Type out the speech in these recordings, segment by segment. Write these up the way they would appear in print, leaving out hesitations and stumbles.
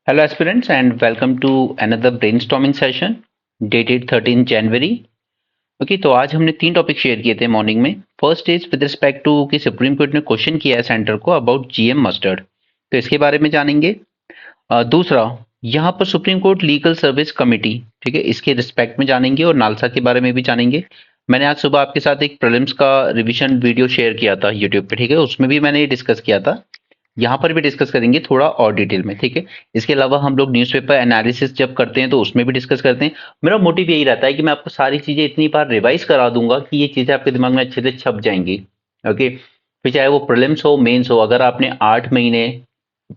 Hello aspirants and welcome to another brainstorming session dated 13 January. Okay तो आज हमने तीन टॉपिक शेयर किए थे मॉर्निंग में। First is with respect to कि सुप्रीम कोर्ट ने क्वेश्चन किया है सेंटर को अबाउट जीएम मस्टर्ड, तो इसके बारे में जानेंगे। दूसरा, यहाँ पर supreme court legal service committee, ठीक है, इसके रिस्पेक्ट में जानेंगे और नालसा के बारे में भी जानेंगे। मैंने आज सुबह आपके साथ एक प्रीलिम्स का रिवीजन वीडियो शेयर किया था यूट्यूब पे, ठीक है, उसमें भी मैंने ये डिस्कस किया था। यहाँ पर भी डिस्कस करेंगे थोड़ा और डिटेल में, ठीक है। इसके अलावा हम लोग न्यूज़पेपर एनालिसिस जब करते हैं तो उसमें भी डिस्कस करते हैं। मेरा मोटिव यही रहता है कि मैं आपको सारी चीजें इतनी बार रिवाइज करा दूंगा कि ये चीजें आपके दिमाग में अच्छे से छप जाएंगी। ओके, फिर चाहे वो प्रीलिम्स हो मेंस हो, अगर आपने 8 महीने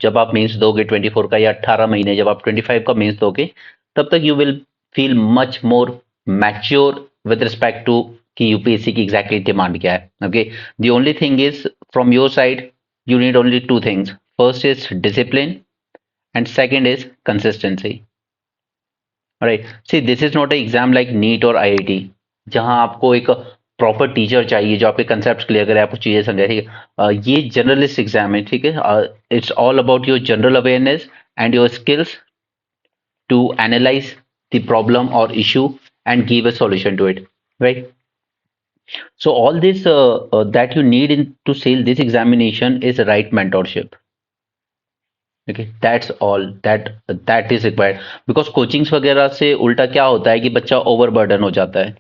जब आप मेंस दोगे 24 का, या 18 महीने जब आप 25 का मेंस दोगे, तब तक you will feel much more mature with respect to कि यूपीएससी की एग्जैक्टली डिमांड क्या है। Okay, the only thing is from your side you need only two things. First is discipline and second is consistency. Alright, see this is not an exam like NEET और IIT जहां आपको एक proper teacher चाहिए जो आपके concept clear करे, आपको चीजें समझाए, ठीक है। ये जर्नलिस्ट एग्जाम है, ठीक है। It's all about your general awareness and your skills to analyze the problem or issue and give a solution to it, right? So all this that you need to sail this examination is right mentorship. Okay, that's all that is required, because coachings वगैरह से उल्टा क्या होता है कि बच्चा overburden हो जाता है।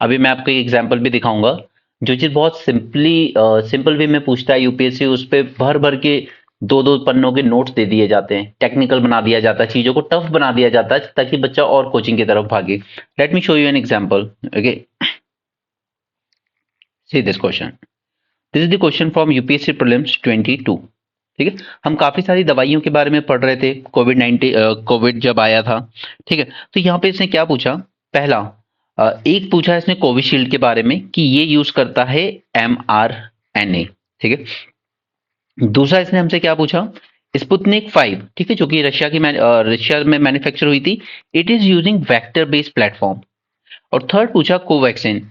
अभी मैं आपको एक एग्जांपल भी दिखाऊंगा। जो चीज बहुत सिंपल वे में पूछता है यूपीएससी, उस पे भर भर के दो दो पन्नों के नोट्स दे दिए जाते हैं, टेक्निकल बना दिया जाता है, चीजों को टफ बना दिया जाता है ताकि बच्चा और कोचिंग की तरफ भागे। Let me show you an example. Okay, see this question. This is the question from UPSC prelims 22। ठीक है, हम काफी सारी दवाइयों के बारे में पढ़ रहे थे, कोविड जब आया था, ठीक है। तो यहाँ पे इसने क्या पूछा, पहला एक पूछा इसने कोविशील्ड के बारे में कि ये यूज करता है mRNA, ठीक है। दूसरा इसने हमसे क्या पूछा, स्पुतनिक 5, ठीक है, जो कि रशिया में मैन्युफैक्चर हुई थी, it is using vector based platform. और थर्ड पूछा Covaxin,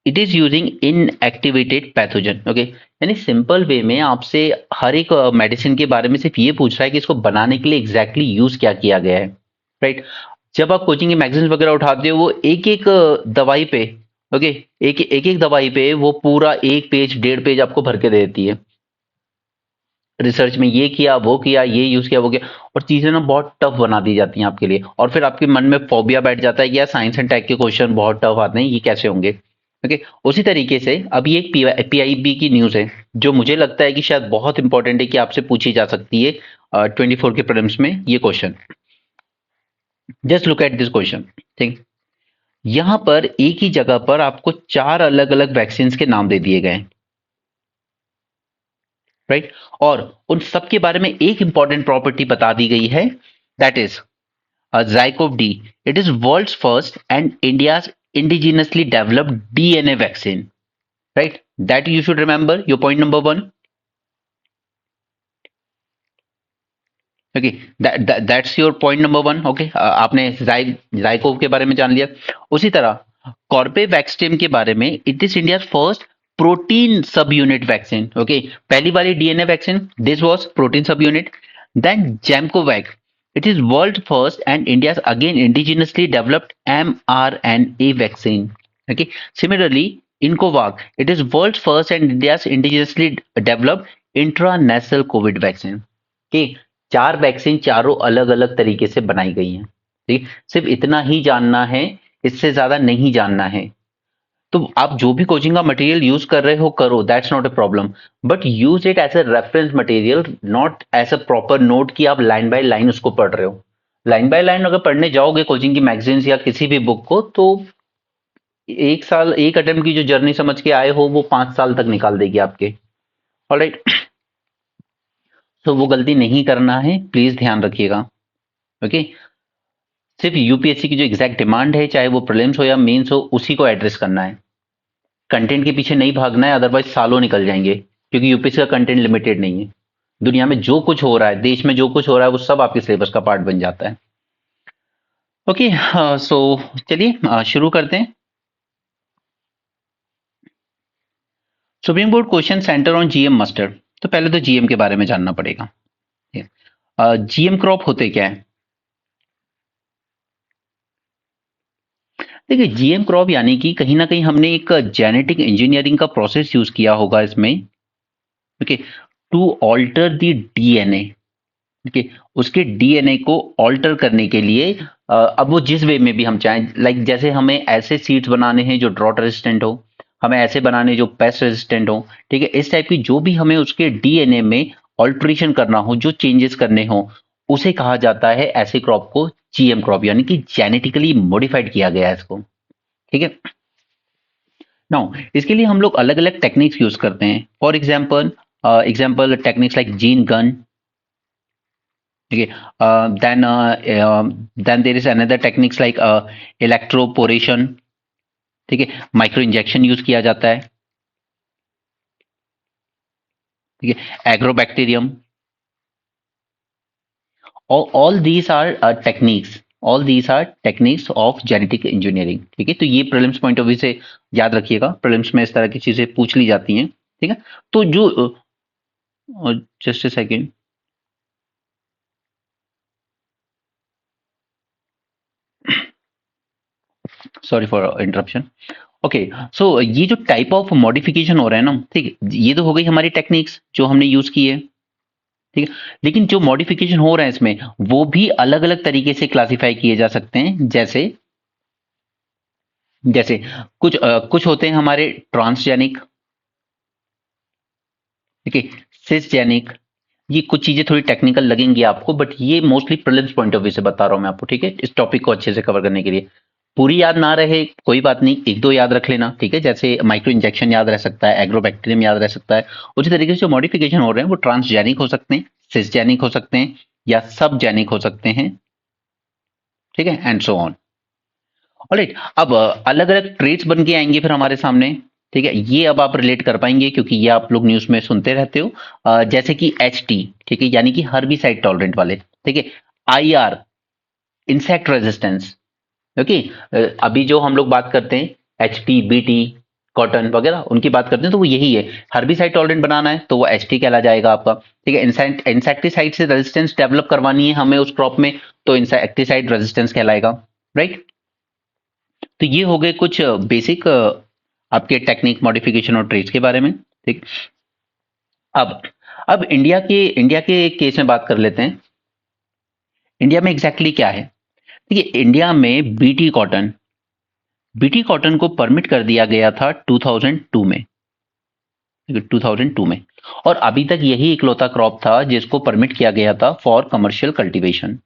it is using inactivated pathogen. Okay, यानी सिंपल वे में आपसे हर एक मेडिसिन के बारे में सिर्फ ये पूछ रहा है कि इसको बनाने के लिए एग्जैक्टली यूज क्या किया गया है, राइट। जब आप कोचिंग की मैगजीन वगैरह उठाते हो, वो एक एक दवाई पे, ओके, एक दवाई पे वो पूरा 1 पेज 1.5 पेज आपको भर के दे देती है। रिसर्च में ये किया वो किया, ये यूज किया वो किया, और चीजें ना बहुत टफ बना दी जाती हैं आपके लिए, और फिर आपके मन में फोबिया बैठ जाता है कि यार साइंस एंड टेक के क्वेश्चन बहुत टफ आते हैं, ये कैसे होंगे। ओके, उसी तरीके से अभी एक पीआईबी की न्यूज है जो मुझे लगता है कि शायद बहुत इंपॉर्टेंट है कि आपसे पूछी जा सकती है 24 के प्रीलिम्स में ये question. Just look at this question, ठीक। यहां पर एक ही जगह पर आपको 4 अलग अलग वैक्सीन के नाम दे दिए गए, राइट। और उन सब के बारे में एक इंपॉर्टेंट प्रॉपर्टी बता दी गई है, that is zycov D. It is world's first and India's indigenously developed DNA vaccine, right? That you should remember. Your point number one. Okay, that's your point number one. Okay, आपने zycov के बारे में जान लिया। उसी तरह Corbevax के बारे में, it is India first protein sub unit vaccine. Okay, पहली वाली DNA vaccine, this was protein sub unit. Then Gemcovac, it is world first and India's again indigenously developed mRNA vaccine. Okay, similarly Incovac, it is world's first and India's indigenously developed intranasal COVID vaccine. Okay, 4 vaccine चारों अलग अलग तरीके से बनाई गई हैं, ठीक। सिर्फ इतना ही जानना है, इससे ज्यादा नहीं जानना है। तो आप जो भी कोचिंग का मटेरियल यूज कर रहे हो करो, that's not a problem, but use it as a reference material, not as a proper note कि आप लाइन बाय लाइन उसको पढ़ रहे हो। लाइन बाय लाइन अगर पढ़ने जाओगे कोचिंग की मैगजीन्स या किसी भी बुक को, तो एक साल एक अटेम्प्ट की जो जर्नी समझ के आए हो वो 5 साल तक निकाल देगी आपके। ऑलराइट, तो वो गलती नहीं करना है, प्लीज ध्यान रखिएगा। ओके, सिर्फ यूपीएससी की जो एग्जैक्ट डिमांड है, चाहे वो प्रीलिम्स हो या मेंस हो, उसी को एड्रेस करना है। कंटेंट के पीछे नहीं भागना है, अदरवाइज सालों निकल जाएंगे, क्योंकि यूपीएससी का कंटेंट लिमिटेड नहीं है। दुनिया में जो कुछ हो रहा है, देश में जो कुछ हो रहा है, वो सब आपके सिलेबस का पार्ट बन जाता है। ओके, सो चलिए शुरू करते हैं। Supreme court question centre on GM mustard. तो पहले तो जीएम के बारे में जानना पड़ेगा। जीएम क्रॉप होते क्या है? देखिए, जीएम क्रॉप यानी कि कहीं ना कहीं हमने एक जेनेटिक इंजीनियरिंग का प्रोसेस यूज किया होगा इसमें, okay, to alter the DNA. Okay, उसके डीएनए को ऑल्टर करने के लिए अब वो जिस वे में भी हम चाहें, लाइक जैसे हमें ऐसे सीड्स बनाने हैं जो ड्रॉट रेजिस्टेंट हो, हमें ऐसे बनाने जो पेस्ट रेजिस्टेंट हो, ठीक है, इस टाइप की जो भी हमें उसके डीएनए में ऑल्ट्रेशन करना हो, जो चेंजेस करने हो, उसे कहा जाता है ऐसे क्रॉप को जीएम क्रॉप, यानी कि जेनेटिकली मॉडिफाइड किया गया है इसको। ठीक है, नाउ इसके लिए हम लोग अलग अलग टेक्निक्स यूज करते हैं। For example techniques like gene gun. Okay. Then there is another techniques like electroporation. ठीक है, माइक्रो इंजेक्शन यूज किया जाता है। ठीक है, agrobacterium. All these are techniques, all these are techniques of genetic engineering. ठीक है, तो ये प्रीलिम्स पॉइंट ऑफ व्यू से याद रखिएगा, प्रीलिम्स में इस तरह की चीजें पूछ ली जाती हैं। ठीक है, तो जो just a second, sorry for interruption. Okay, so ये जो टाइप ऑफ मॉडिफिकेशन हो रहा है ना, ठीक है, ये तो हो गई हमारी टेक्निक्स जो हमने यूज की है। ठीक है, लेकिन जो मॉडिफिकेशन हो रहा है इसमें, वो भी अलग अलग तरीके से क्लासिफाई किए जा सकते हैं। जैसे जैसे कुछ होते हैं हमारे ट्रांसजेनिक, ठीक है, सिसजेनिक। ये कुछ चीजें थोड़ी टेक्निकल लगेंगी आपको, बट ये mostly prelims point of view से बता रहा हूं मैं आपको। ठीक है, इस टॉपिक को अच्छे से कवर करने के लिए पूरी याद ना रहे कोई बात नहीं, एक दो याद रख लेना। ठीक है, जैसे माइक्रो इंजेक्शन याद रह सकता है, एग्रोबैक्टीरियम याद रह सकता है। उसी तरीके से जो मॉडिफिकेशन हो रहे हैं वो ट्रांसजेनिक हो सकते हैं, सिसजेनिक हो सकते हैं, या सबजेनिक हो सकते हैं। ठीक है, एंड सो ऑन। ऑलराइट, अब अलग अलग ट्रेट्स बन के आएंगे फिर हमारे सामने। ठीक है, ये अब आप रिलेट कर पाएंगे क्योंकि ये आप लोग न्यूज में सुनते रहते हो। जैसे कि एच टी, ठीक है, यानी कि हर्बिसाइड टॉलरेंट वाले। ठीक है, I R, insect resistance. Okay, अभी जो हम लोग बात करते हैं H T, B T, cotton वगैरह, उनकी बात करते हैं तो वो यही है। हर्बिसाइड टॉलरेंट बनाना है तो वो एच टी कहला जाएगा आपका। ठीक है, इंसेक्टिसाइड से रेजिस्टेंस डेवलप करवानी है हमें उस क्रॉप में, तो इंसेक्टिसाइड रेजिस्टेंस कहलाएगा। राइट, तो ये हो गए कुछ बेसिक आपके टेक्निक मॉडिफिकेशन और ट्रेड्स के बारे में। ठीक, अब अब इंडिया के केस में बात कर लेते हैं। इंडिया में एग्जैक्टली क्या है? देखिए, इंडिया में बीटी कॉटन को परमिट कर दिया गया था 2002 में। 2002 में, और अभी तक यही इकलौता क्रॉप था जिसको परमिट किया गया था फॉर कमर्शियल कल्टीवेशन।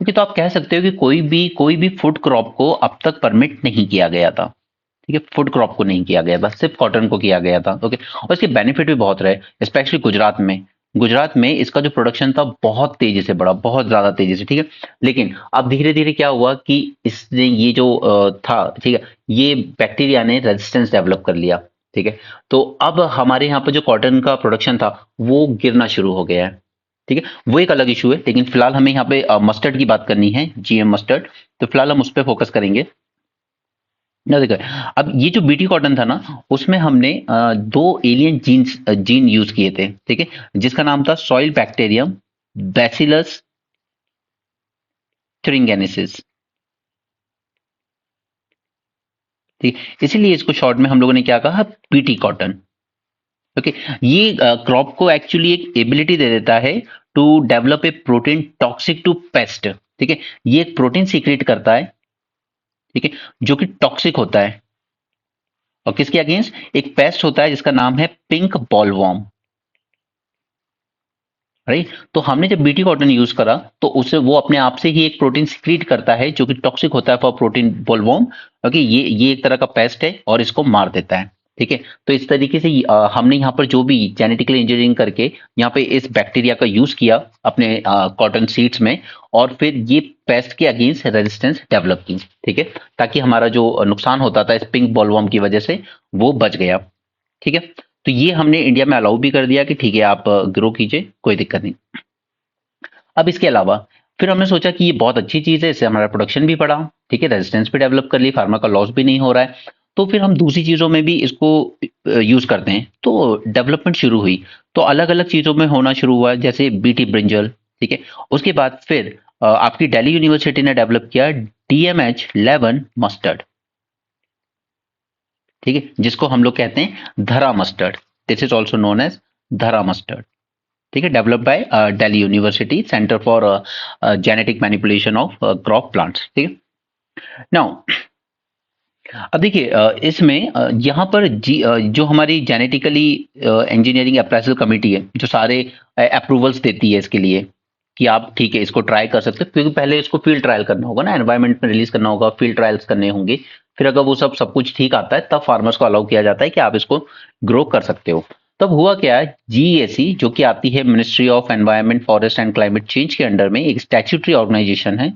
ओके, तो आप कह सकते हो कि कोई भी फूड क्रॉप को अब तक परमिट नहीं किया गया था। ठीक है, फूड क्रॉप को नहीं किया गया था, सिर्फ कॉटन को किया गया था। ओके, और इसके बेनिफिट भी बहुत रहे, स्पेशली गुजरात में इसका जो प्रोडक्शन था बहुत तेजी से बढ़ा, बहुत ज्यादा तेजी से। ठीक है, लेकिन अब धीरे धीरे क्या हुआ कि इसने ये जो था, ठीक है, ये बैक्टीरिया ने रेजिस्टेंस डेवलप कर लिया। ठीक है, तो अब हमारे यहाँ पर जो कॉटन का प्रोडक्शन था वो गिरना शुरू हो गया है। ठीक है, वो एक अलग इशू है, लेकिन फिलहाल हमें यहाँ पे मस्टर्ड की बात करनी है, जीएम मस्टर्ड। तो फिलहाल हम उस पर फोकस करेंगे। ना देखो, अब ये जो बीटी कॉटन था ना, उसमें हमने दो एलियन जीन यूज किए थे। ठीक है, जिसका नाम था सॉइल बैक्टीरियम बैसिलस thuringiensis। ठीक, इसीलिए इसको शॉर्ट में हम लोगों ने क्या कहा, पीटी कॉटन। ओके, ये क्रॉप को एक्चुअली एक एबिलिटी दे देता है to develop a protein toxic to pest. ठीक है, ये एक प्रोटीन सीक्रेट करता है, ठीक है, जो कि टॉक्सिक होता है। और किसके अगेंस्ट? एक पेस्ट होता है जिसका नाम है पिंक बॉलवॉर्म। राइट, तो हमने जब बीटी कॉटन यूज करा तो उसे वो अपने आप से ही एक प्रोटीन सिक्रीट करता है जो कि टॉक्सिक होता है फॉर प्रोटीन बॉलवॉर्म। ओके, ये एक तरह का पेस्ट है और इसको मार देता है। ठीक है, तो इस तरीके से हमने यहाँ पर जो भी जेनेटिकली इंजीनियरिंग करके यहाँ पे इस बैक्टीरिया का यूज किया अपने कॉटन सीड्स में, और फिर ये पेस्ट के अगेंस्ट रेजिस्टेंस डेवलप की। ठीक है, ताकि हमारा जो नुकसान होता था इस पिंक बॉलवॉर्म की वजह से वो बच गया। ठीक है, तो ये हमने इंडिया में अलाउ भी कर दिया कि ठीक है आप ग्रो कीजिए, कोई दिक्कत नहीं। अब इसके अलावा फिर हमने सोचा कि ये बहुत अच्छी चीज है, इससे हमारा प्रोडक्शन भी बढ़ा। ठीक है, रेजिस्टेंस भी डेवलप कर ली, फार्मा का लॉस भी नहीं हो रहा है। तो फिर हम दूसरी चीज़ों में भी इसको यूज़ करते हैं। तो डेवलपमेंट शुरू हुई, तो अलग-अलग चीज़ों में होना शुरू हुआ, जैसे बीटी ब्रिंजल, ठीक है? उसके बाद फिर आपकी दिल्ली यूनिवर्सिटी ने डेवलप किया DMH11 मस्टर्ड, ठीक है? जिसको हम लोग कहते हैं धरा mustard. This is also known as धरा मस्टर्ड, ठीक है? Developed by Delhi university centre for genetic manipulation of crop plants, ठीक है? नाउ अब देखिए इसमें यहाँ पर जो हमारी जेनेटिकली इंजीनियरिंग अप्रेजल कमेटी है, जो सारे अप्रूवल्स देती है इसके लिए कि आप ठीक है इसको ट्राई कर सकते हो, क्योंकि पहले इसको फील्ड ट्रायल करना होगा ना, एनवायरनमेंट में रिलीज करना होगा, फील्ड ट्रायल्स करने होंगे। फिर अगर वो सब कुछ ठीक आता है तब फार्मर्स को अलाउ किया जाता है कि आप इसको ग्रो कर सकते हो। तब हुआ क्या है, GEAC जो कि आती है ministry of environment forest and climate change के अंडर में, एक स्टैट्यूटरी ऑर्गेनाइजेशन है,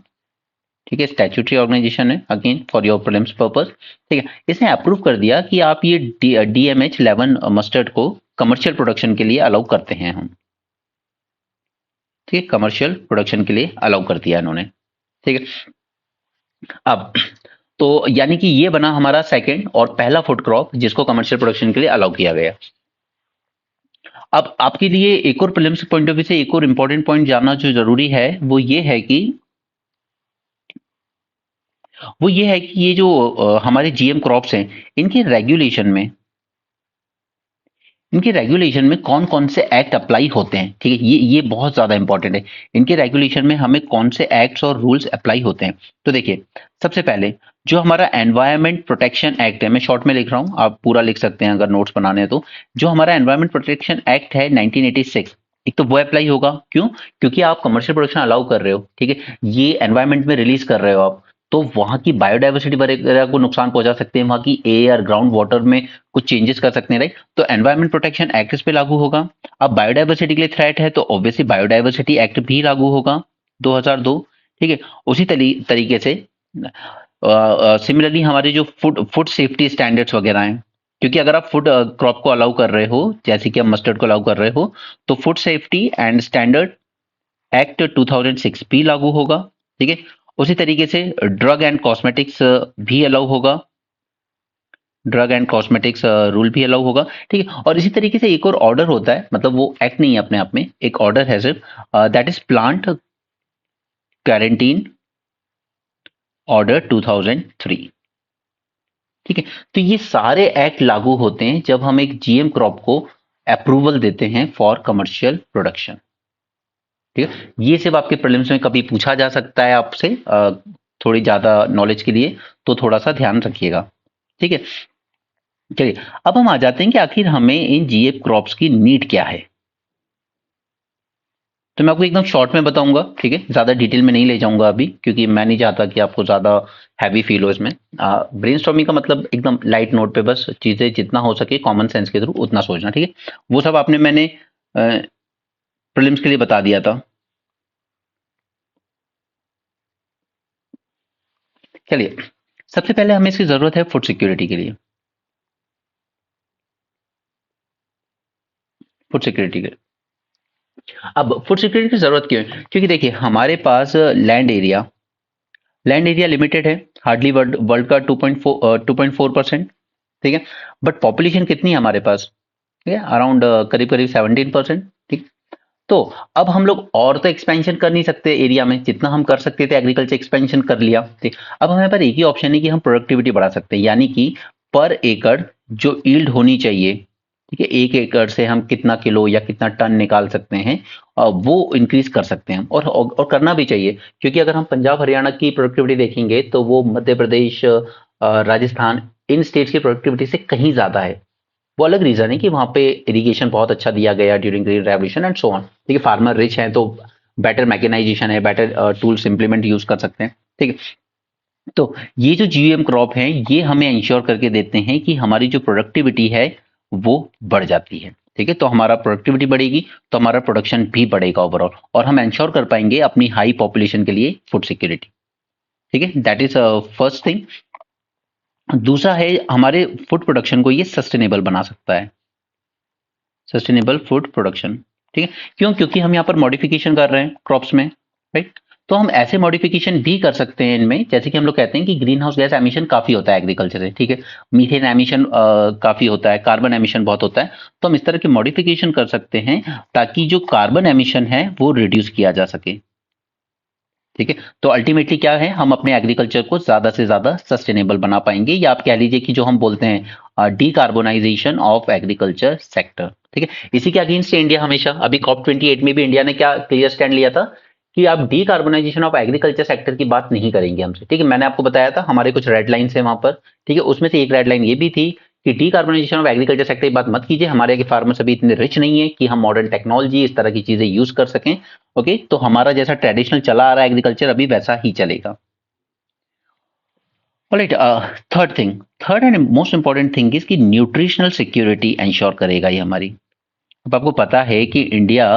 ठीक है? स्टैट्यूटरी ऑर्गेनाइजेशन है, again for your prelims purpose, ठीक है? इसने अप्रूव कर दिया कि आप ये DMH11 मस्टर्ड को कमर्शियल प्रोडक्शन के लिए अलाउ करते हैं हम, ठीक है? कमर्शियल प्रोडक्शन के लिए अलाउ कर दिया इन्होंने, ठीक है? अब तो यानी कि ये बना हमारा सेकंड और पहला फूड क्रॉप जिसको कमर्शियल प्रोडक्शन के लिए अलाउ किया गया। अब आपके लिए एक और प्रीलिम्स पॉइंट ऑफ व्यू से एक और इंपॉर्टेंट पॉइंट जानना जो जरूरी है वो ये है कि ये जो हमारे GM क्रॉप्स हैं, इनके रेगुलेशन में कौन कौन से एक्ट अप्लाई होते हैं, ठीक है? ये बहुत ज्यादा इंपॉर्टेंट है। इनके रेगुलेशन में हमें कौन से एक्ट्स और रूल्स अप्लाई होते हैं। तो देखिए, सबसे पहले जो हमारा एनवायरमेंट प्रोटेक्शन एक्ट है, मैं शॉर्ट में लिख रहा हूं, आप पूरा लिख सकते हैं अगर नोट्स बनाने हैं तो। जो हमारा एनवायरमेंट प्रोटेक्शन एक्ट है 1986, एक तो वो अप्लाई होगा, क्यों? क्योंकि आप कमर्शियल प्रोडक्शन अलाउ कर रहे हो, ठीक है? ये एनवायरमेंट में रिलीज कर रहे हो आप, तो वहां की बायोडाइवर्सिटी वगैरह को नुकसान पहुंचा सकते हैं, वहां की एयर ग्राउंड वाटर में कुछ चेंजेस कर सकते हैं, राइट? तो एनवायरमेंट प्रोटेक्शन एक्ट इस पे लागू होगा। अब बायोडाइवर्सिटी के लिए थ्रेट है तो ऑब्वियसली बायोडाइवर्सिटी एक्ट भी लागू होगा 2002, ठीक है? उसी तरीके से सिमिलरली हमारे जो फूड सेफ्टी स्टैंडर्ड्स वगैरह हैं, क्योंकि अगर आप फूड क्रॉप को अलाउ कर रहे हो, जैसे कि आप मस्टर्ड को अलाउ कर रहे हो, तो food safety and standard act 2006 भी लागू होगा, ठीक है? उसी तरीके से ड्रग एंड कॉस्मेटिक्स भी अलाउ होगा, ड्रग एंड कॉस्मेटिक्स रूल भी अलाउ होगा, ठीक है? और इसी तरीके से एक और ऑर्डर होता है, मतलब वो एक्ट नहीं है अपने आप में, एक ऑर्डर है सिर्फ, that is plant quarantine order 2003, ठीक है? तो ये सारे एक्ट लागू होते हैं जब हम एक GM क्रॉप को अप्रूवल देते हैं फॉर कमर्शियल प्रोडक्शन, ठीक है? ये सिर्फ आपके प्रीलिम्स में कभी पूछा जा सकता है आपसे, थोड़ी ज्यादा नॉलेज के लिए, तो थोड़ा सा ध्यान रखिएगा, ठीक है? चलिए, अब हम आ जाते हैं कि आखिर हमें इन GM क्रॉप्स की नीड क्या है। तो मैं आपको एकदम शॉर्ट में बताऊंगा, ठीक है? ज्यादा डिटेल में नहीं ले जाऊंगा अभी, क्योंकि मैं नहीं चाहता कि आपको ज्यादा हैवी फील हो इसमें। ब्रेनस्टॉर्मिंग का मतलब एकदम लाइट नोट पे, बस चीजें जितना हो सके कॉमन सेंस के थ्रू उतना सोचना, ठीक है? वो सब मैंने प्रीलिम्स के लिए बता दिया था। चलिए, सबसे पहले हमें इसकी जरूरत है फूड सिक्योरिटी के लिए, फूड सिक्योरिटी के लिए। अब फूड सिक्योरिटी की जरूरत क्यों है? क्योंकि देखिए, हमारे पास लैंड एरिया लिमिटेड है, हार्डली वर्ल्ड वर्ल्ड का 2.4%, ठीक है? बट पॉपुलेशन कितनी है हमारे पास? ठीक है, अराउंड करीब करीब 17%, ठीक? तो अब हम लोग और तो एक्सपेंशन कर नहीं सकते एरिया में, जितना हम कर सकते थे एग्रीकल्चर एक्सपेंशन कर लिया, ठीक? अब हमारे पास एक ही ऑप्शन है कि हम प्रोडक्टिविटी बढ़ा सकते हैं, यानी कि पर एकड़ जो ईल्ड होनी चाहिए, ठीक है, 1 एकड़ से हम कितना किलो या कितना टन निकाल सकते हैं, वो इंक्रीज कर सकते हैं, और करना भी चाहिए, क्योंकि अगर हम पंजाब हरियाणा की प्रोडक्टिविटी देखेंगे तो वो मध्य प्रदेश, राजस्थान, इन स्टेट्स की प्रोडक्टिविटी से कहीं ज्यादा है। वो अलग रीजन है कि वहां पे इरिगेशन बहुत अच्छा दिया गया during green revolution and so on, ठीक है? फार्मर रिच है तो बेटर मैकेनाइजेशन है, बेटर टूल्स इंप्लीमेंट यूज कर सकते हैं, ठीक है? तो ये जो GM क्रॉप है, ये हमें इंश्योर करके देते हैं कि हमारी जो प्रोडक्टिविटी है वो बढ़ जाती है, ठीक है? तो हमारा प्रोडक्टिविटी बढ़ेगी तो हमारा प्रोडक्शन भी बढ़ेगा ओवरऑल, और हम इंश्योर कर पाएंगे अपनी हाई पॉपुलेशन के लिए फूड सिक्योरिटी, ठीक है? That is first thing. दूसरा है, हमारे फूड प्रोडक्शन को ये सस्टेनेबल बना सकता है, सस्टेनेबल फूड प्रोडक्शन, ठीक है? क्यों? क्योंकि हम यहाँ पर मॉडिफिकेशन कर रहे हैं क्रॉप्स में, राइट? तो हम ऐसे मॉडिफिकेशन भी कर सकते हैं इनमें, जैसे कि हम लोग कहते हैं कि ग्रीन हाउस गैस एमिशन काफी होता है एग्रीकल्चर से, ठीक है, मीथेन एमिशन काफी होता है, कार्बन एमिशन बहुत होता है, तो हम इस तरह के मॉडिफिकेशन कर सकते हैं ताकि जो कार्बन एमिशन है वो रिड्यूस किया जा सके। ठीक है, तो अल्टीमेटली क्या है, हम अपने एग्रीकल्चर को ज्यादा से ज्यादा सस्टेनेबल बना पाएंगे, या आप कह लीजिए कि जो हम बोलते हैं डीकार्बोनाइजेशन ऑफ एग्रीकल्चर सेक्टर। ठीक है, इसी के अगेंस्ट है इंडिया हमेशा। अभी COP28 में भी इंडिया ने क्या क्लियर स्टैंड लिया था कि आप डीकार्बोनाइजेशन ऑफ एग्रीकल्चर सेक्टर की बात नहीं करेंगे हमसे। ठीक है, मैंने आपको बताया था हमारे कुछ रेड लाइन्स है वहां पर। ठीक है, उसमें से एक रेड लाइन ये भी थी कि डीकार्बोनाइजेशन ऑफ एग्रीकल्चर सेक्टर की बात मत कीजिए, हमारे के फार्मर्स अभी इतने रिच नहीं है कि हम मॉडर्न टेक्नोलॉजी इस तरह की चीजें यूज कर सकें। ओके, तो हमारा जैसा ट्रेडिशनल चला आ रहा है एग्रीकल्चर अभी वैसा ही चलेगा। Alright, third and most important thing is कि न्यूट्रिशनल सिक्योरिटी इंश्योर करेगा ये हमारी। अब आपको पता है कि इंडिया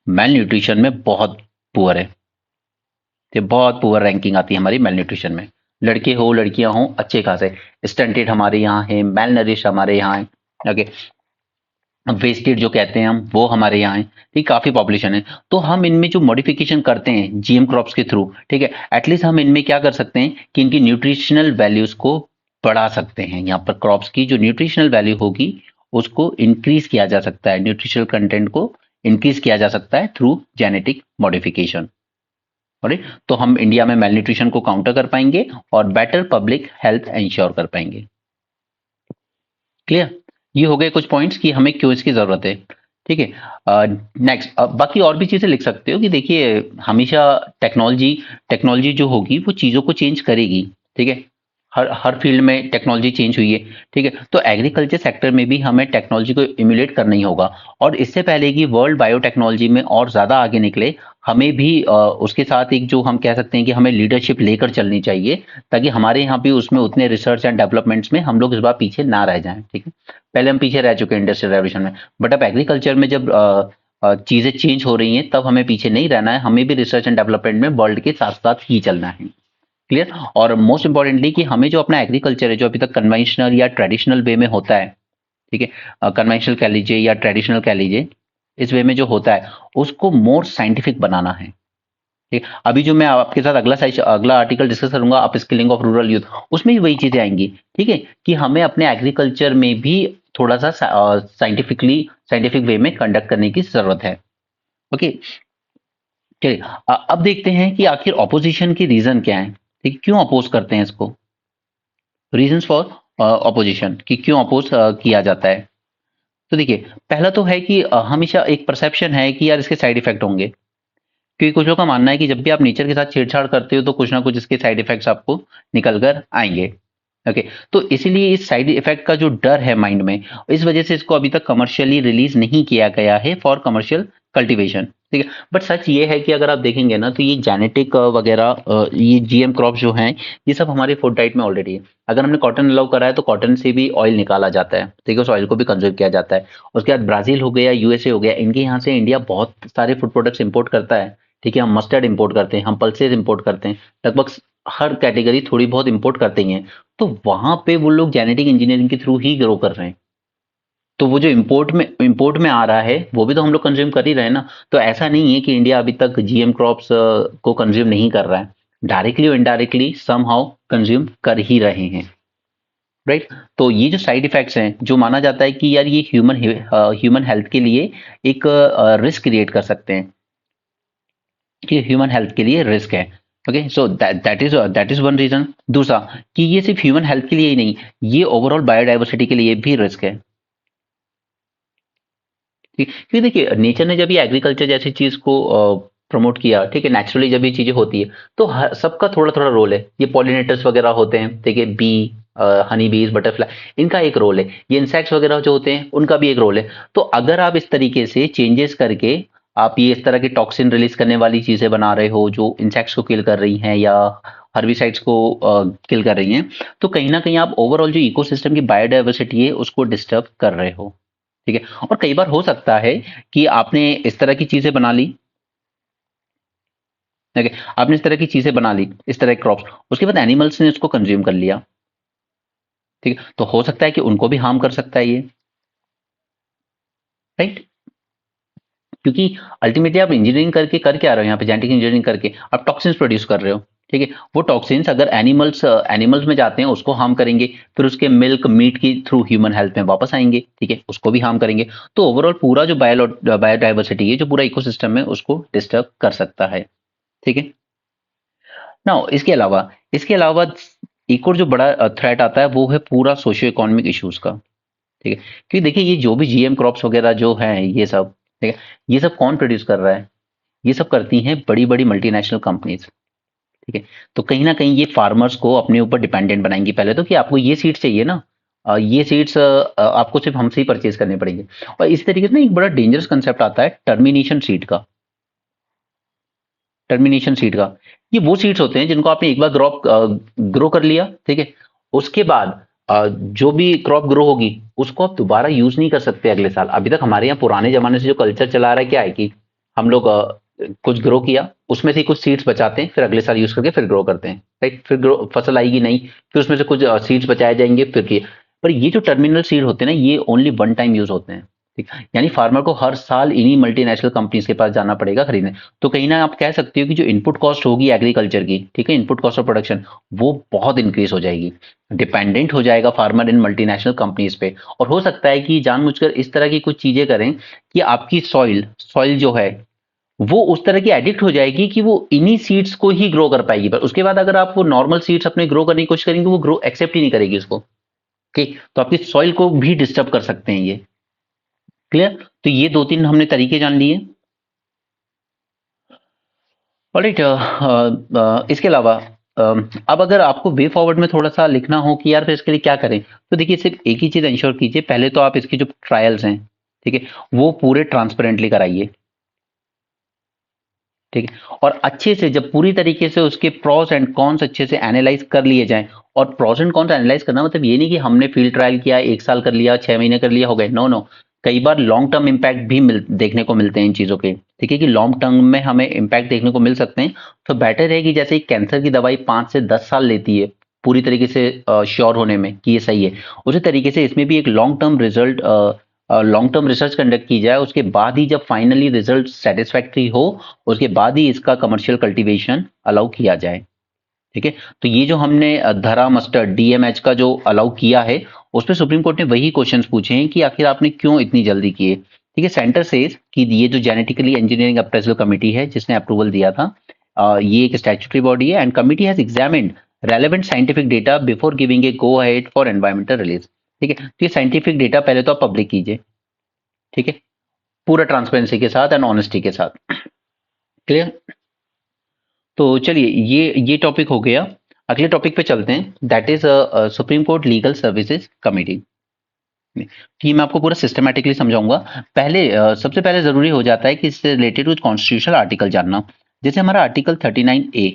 मेल न्यूट्रिशन में बहुत पुअर है, तो बहुत पुअर रैंकिंग आती है हमारी मेल न्यूट्रिशन में। लड़के हो लड़कियां हो अच्छे खासे स्टंटेड हमारे यहाँ है, मेल नरिश हमारे यहाँ है। ओके, वेस्टेड जो कहते हैं हम वो हमारे यहाँ है। ठीक, काफी पॉपुलेशन है, तो हम इनमें जो मॉडिफिकेशन करते हैं जीएम क्रॉप्स के थ्रू, ठीक है, एटलीस्ट हम इनमें क्या कर सकते हैं कि इनकी न्यूट्रिशनल वैल्यूज को बढ़ा सकते हैं। यहाँ पर क्रॉप्स की जो न्यूट्रिशनल वैल्यू होगी उसको इंक्रीज किया जा सकता है, न्यूट्रिशनल कंटेंट को इंक्रीज किया जा सकता है थ्रू जेनेटिक मॉडिफिकेशन। तो हम इंडिया में मेल न्यूट्रिशन को काउंटर कर पाएंगे और बेटर पब्लिक हेल्थ इंश्योर कर पाएंगे। क्लियर, ये हो गए कुछ पॉइंट्स कि हमें क्यों इसकी जरूरत है। ठीक है, नेक्स्ट बाकी और भी चीजें लिख सकते हो कि देखिए हमेशा टेक्नोलॉजी टेक्नोलॉजी जो होगी वो चीजों को चेंज करेगी। ठीक है, हर हर फील्ड में टेक्नोलॉजी चेंज हुई है। ठीक है, तो एग्रीकल्चर सेक्टर में भी हमें टेक्नोलॉजी को इम्यूलेट करना ही होगा, और इससे पहले कि वर्ल्ड बायोटेक्नोलॉजी में और ज्यादा आगे निकले, हमें भी उसके साथ एक जो हम कह सकते हैं कि हमें लीडरशिप लेकर चलनी चाहिए, ताकि हमारे यहाँ भी उसमें उतने रिसर्च एंड डेवलपमेंट्स में हम लोग इस बार पीछे ना रह जाएं। ठीक है, पहले हम पीछे रह चुके हैं इंडस्ट्रियल रेवोल्यूशन में, बट अब एग्रीकल्चर में जब चीजें चेंज हो रही हैं तब हमें पीछे नहीं रहना है, हमें भी रिसर्च एंड डेवलपमेंट में वर्ल्ड के साथ साथ ही चलना है। क्लियर, और मोस्ट इंपॉर्टेंटली कि हमें जो अपना एग्रीकल्चर है जो अभी तक कन्वेंशनल या ट्रेडिशनल वे में होता है, ठीक है, कन्वेंशनल कह लीजिए या ट्रेडिशनल कह लीजिए, इस वे में जो होता है उसको मोर साइंटिफिक बनाना है। ठीक, अभी जो मैं आपके साथ अगला आर्टिकल डिस्कस करूंगा up skilling of rural youth, उसमें भी वही चीजें आएंगी। ठीक है, कि हमें अपने एग्रीकल्चर में भी थोड़ा सा साइंटिफिक वे में कंडक्ट करने की जरूरत है। ओके, चलिए अब देखते हैं कि आखिर ऑपोजिशन की रीजन क्या है। ठीक, क्यों अपोज करते हैं इसको, रीजंस फॉर ऑपोजिशन कि क्यों अपोज किया जाता है। तो देखिए पहला तो है कि हमेशा एक परसेप्शन है कि यार इसके साइड इफेक्ट होंगे, क्योंकि कुछ लोगों का मानना है कि जब भी आप नेचर के साथ छेड़छाड़ करते हो तो कुछ ना कुछ इसके साइड इफेक्ट्स आपको निकल कर आएंगे। ओके, तो इसीलिए इस साइड इफेक्ट का जो डर है माइंड में, इस वजह से इसको अभी तक कमर्शियली रिलीज नहीं किया गया है फॉर कमर्शियल कल्टीवेशन। ठीक है, बट सच ये है कि अगर आप देखेंगे ना तो ये जेनेटिक वगैरह ये जीएम क्रॉप जो हैं ये सब हमारे फूड डाइट में ऑलरेडी है। अगर हमने कॉटन अलाउ करा है तो कॉटन से भी ऑयल निकाला जाता है, ठीक है, उस ऑयल को भी कंज्यूम किया जाता है। उसके बाद ब्राजील हो गया, यूएसए हो गया, इनके यहाँ से इंडिया बहुत सारे फूड प्रोडक्ट्स इंपोर्ट करता है। ठीक है, हम मस्टर्ड इंपोर्ट करते हैं, हम पल्सेस इंपोर्ट करते हैं, लगभग हर कैटेगरी थोड़ी बहुत इंपोर्ट करते ही हैं। तो वहां पे वो लोग जेनेटिक इंजीनियरिंग के थ्रू ही ग्रो कर रहे हैं, तो वो जो इंपोर्ट में आ रहा है वो भी तो हम लोग कंज्यूम कर ही रहे हैं ना। तो ऐसा नहीं है कि इंडिया अभी तक जीएम क्रॉप्स को कंज्यूम नहीं कर रहा है, डायरेक्टली और इनडायरेक्टली समहाउ कंज्यूम कर ही रहे हैं। राइट, तो ये जो साइड इफेक्ट्स हैं जो माना जाता है कि यार ये ह्यूमन हेल्थ के लिए एक रिस्क क्रिएट कर सकते हैं, कि ह्यूमन हेल्थ के लिए रिस्क है। Okay, so that is one reason. दूसरा कि ये सिर्फ ह्यूमन हेल्थ के लिए ही नहीं, ये ओवरऑल बायोडाइवर्सिटी के लिए भी रिस्क है। ठीक, क्योंकि देखिए नेचर ने जब ये एग्रीकल्चर जैसी चीज को प्रमोट किया, ठीक है, नेचुरली जब ये चीजें होती है तो सबका थोड़ा थोड़ा रोल है। ये पॉलिनेटर्स वगैरह होते हैं, ठीक है, बी, हनी बीज, बटरफ्लाई, इनका एक रोल है। ये इंसेक्ट्स वगैरह जो होते हैं उनका भी एक रोल है। तो अगर आप इस तरीके से चेंजेस करके आप ये इस तरह की टॉक्सिन रिलीज करने वाली चीजें बना रहे हो जो इंसेक्ट्स को किल कर रही हैं या हर्बिसाइड्स को किल कर रही हैं, तो कहीं ना कहीं आप ओवरऑल जो इकोसिस्टम की बायोडाइवर्सिटी है उसको डिस्टर्ब कर रहे हो। ठीक है, और कई बार हो सकता है कि आपने इस तरह की चीजें बना ली, ठीक है, आपने इस तरह की चीजें बना ली, इस तरह के क्रॉप्स, उसके बाद एनिमल्स ने उसको कंज्यूम कर लिया। ठीक है, तो हो सकता है कि उनको भी हार्म कर सकता है ये। राइट, क्योंकि अल्टीमेटली आप इंजीनियरिंग करके कर क्या रहे हो यहाँ पे, जेनेटिक इंजीनियरिंग करके आप टॉक्सिन्स प्रोड्यूस कर रहे हो। ठीक है, वो टॉक्सिन्स अगर एनिमल्स में जाते हैं उसको हार्म करेंगे, फिर उसके मिल्क मीट की थ्रू ह्यूमन हेल्थ में वापस आएंगे। ठीक है, उसको भी हार्म करेंगे। तो ओवरऑल पूरा जो बायोडाइवर्सिटी है, जो पूरा इकोसिस्टम है, उसको डिस्टर्ब कर सकता है। ठीक है, नाउ इसके अलावा एक और जो बड़ा थ्रेट आता है वो है पूरा सोशियो इकोनॉमिक इश्यूज का। ठीक है, क्योंकि देखिए ये जो भी जीएम क्रॉप्स वगैरह जो हैं ये सब, ठीक है, ये सब कौन प्रोड्यूस कर रहा है? ये सब करती हैं बड़ी बड़ी मल्टीनेशनल कंपनीज। ठीक है, तो कहीं ना कहीं ये फार्मर्स को अपने ऊपर डिपेंडेंट बनाएंगी पहले तो, कि आपको ये सीड्स चाहिए ना, ये सीड्स आपको सिर्फ हमसे ही परचेज करने पड़ेंगे। और इस तरीके से ना एक बड़ा डेंजरस कंसेप्ट आता है टर्मिनेशन सीड का। ये वो सीड्स होते हैं जिनको आपने एक बार ग्रो कर लिया। ठीक है, उसके बाद जो भी क्रॉप ग्रो होगी उसको आप दोबारा यूज नहीं कर सकते अगले साल। अभी तक हमारे यहाँ पुराने जमाने से जो कल्चर चला आ रहा है क्या है कि हम लोग कुछ ग्रो किया, उसमें से कुछ सीड्स बचाते हैं, फिर अगले साल यूज करके फिर ग्रो करते हैं। राइट, फिर ग्रो फसल आएगी नहीं, फिर उसमें से कुछ सीड्स बचाए जाएंगे फिर किए। पर ये जो टर्मिनल सीड होते हैं ना, ये ओनली वन टाइम यूज होते हैं। ठीक, यानी फार्मर को हर साल इन्हीं मल्टीनेशनल कंपनीज के पास जाना पड़ेगा खरीदने। तो कहीं ना आप कह सकते हो कि जो इनपुट कॉस्ट होगी एग्रीकल्चर की, ठीक है, इनपुट कॉस्ट ऑफ प्रोडक्शन, वो बहुत इंक्रीज हो जाएगी। डिपेंडेंट हो जाएगा फार्मर इन मल्टीनेशनल कंपनीज पे। और हो सकता है कि जानबूझकर इस तरह की कुछ चीजें करें कि आपकी सॉइल सॉइल जो है वो उस तरह की एडिक्ट हो जाएगी कि वो इन्हीं सीड्स को ही ग्रो कर पाएगी। पर उसके बाद अगर आप वो नॉर्मल सीड्स अपने ग्रो करने की कोशिश करेंगे, वो ग्रो एक्सेप्ट ही नहीं करेगी उसको। ओके, तो आपकी सॉइल को भी डिस्टर्ब कर सकते हैं ये। क्लियर? तो ये दो तीन हमने तरीके जान लिए। ऑलराइट, इसके अलावा अब अगर आपको वे फॉरवर्ड में थोड़ा सा लिखना हो कि यार फिर इसके लिए क्या करें, तो देखिए सिर्फ एक ही चीज इंश्योर कीजिए। पहले तो आप इसकी जो ट्रायल्स हैं, ठीक है, वो पूरे ट्रांसपेरेंटली कराइए। ठीक है, और अच्छे से जब पूरी तरीके से उसके प्रोस एंड कॉन्स अच्छे से एनालाइज कर लिए जाएं। और प्रोस एंड कॉन्स एनालाइज करना मतलब ये नहीं कि हमने फील्ड ट्रायल किया, एक साल कर लिया, 6 महीने कर लिया, हो गए। नो नो, कई बार लॉन्ग टर्म इम्पैक्ट भी देखने को मिलते हैं इन चीजों के। ठीक है, कि लॉन्ग टर्म में हमें इम्पैक्ट देखने को मिल सकते हैं। तो बेटर है कि जैसे कैंसर की दवाई 5 से 10 साल लेती है पूरी तरीके से श्योर होने में कि ये सही है, उसी तरीके से इसमें भी एक लॉन्ग टर्म रिसर्च कंडक्ट की जाए। उसके बाद ही जब फाइनली रिजल्ट सेटिस्फैक्ट्री हो, उसके बाद ही इसका कमर्शियल कल्टीवेशन अलाउ किया जाए। ठीक है, तो ये जो हमने धरा मस्टर्ड डीएमएच का जो अलाउ किया है, उस पर सुप्रीम कोर्ट ने वही क्वेश्चंस पूछे हैं कि आखिर आपने क्यों इतनी जल्दी किए। ठीक है, सेंटर सेज कि ये जो जेनेटिकली इंजीनियरिंग अप्रेजल कमेटी है जिसने अप्रूवल दिया था, ये एक स्टैट्यूटरी बॉडी है and committee has examined relevant scientific data before giving a go ahead for environmental release. ठीक है, तो ये साइंटिफिक डेटा पहले तो आप पब्लिक कीजिए। ठीक है, पूरा ट्रांसपेरेंसी के साथ एंड ऑनेस्टी के साथ। क्लियर? तो चलिए ये टॉपिक हो गया। अगले टॉपिक पे चलते हैं, that is supreme court legal services committee. कि मैं आपको पूरा सिस्टमैटिकली समझाऊंगा। सबसे पहले जरूरी हो जाता है कि इससे रिलेटेड कुछ कॉन्स्टिट्यूशनल आर्टिकल जानना। जैसे हमारा आर्टिकल 39A,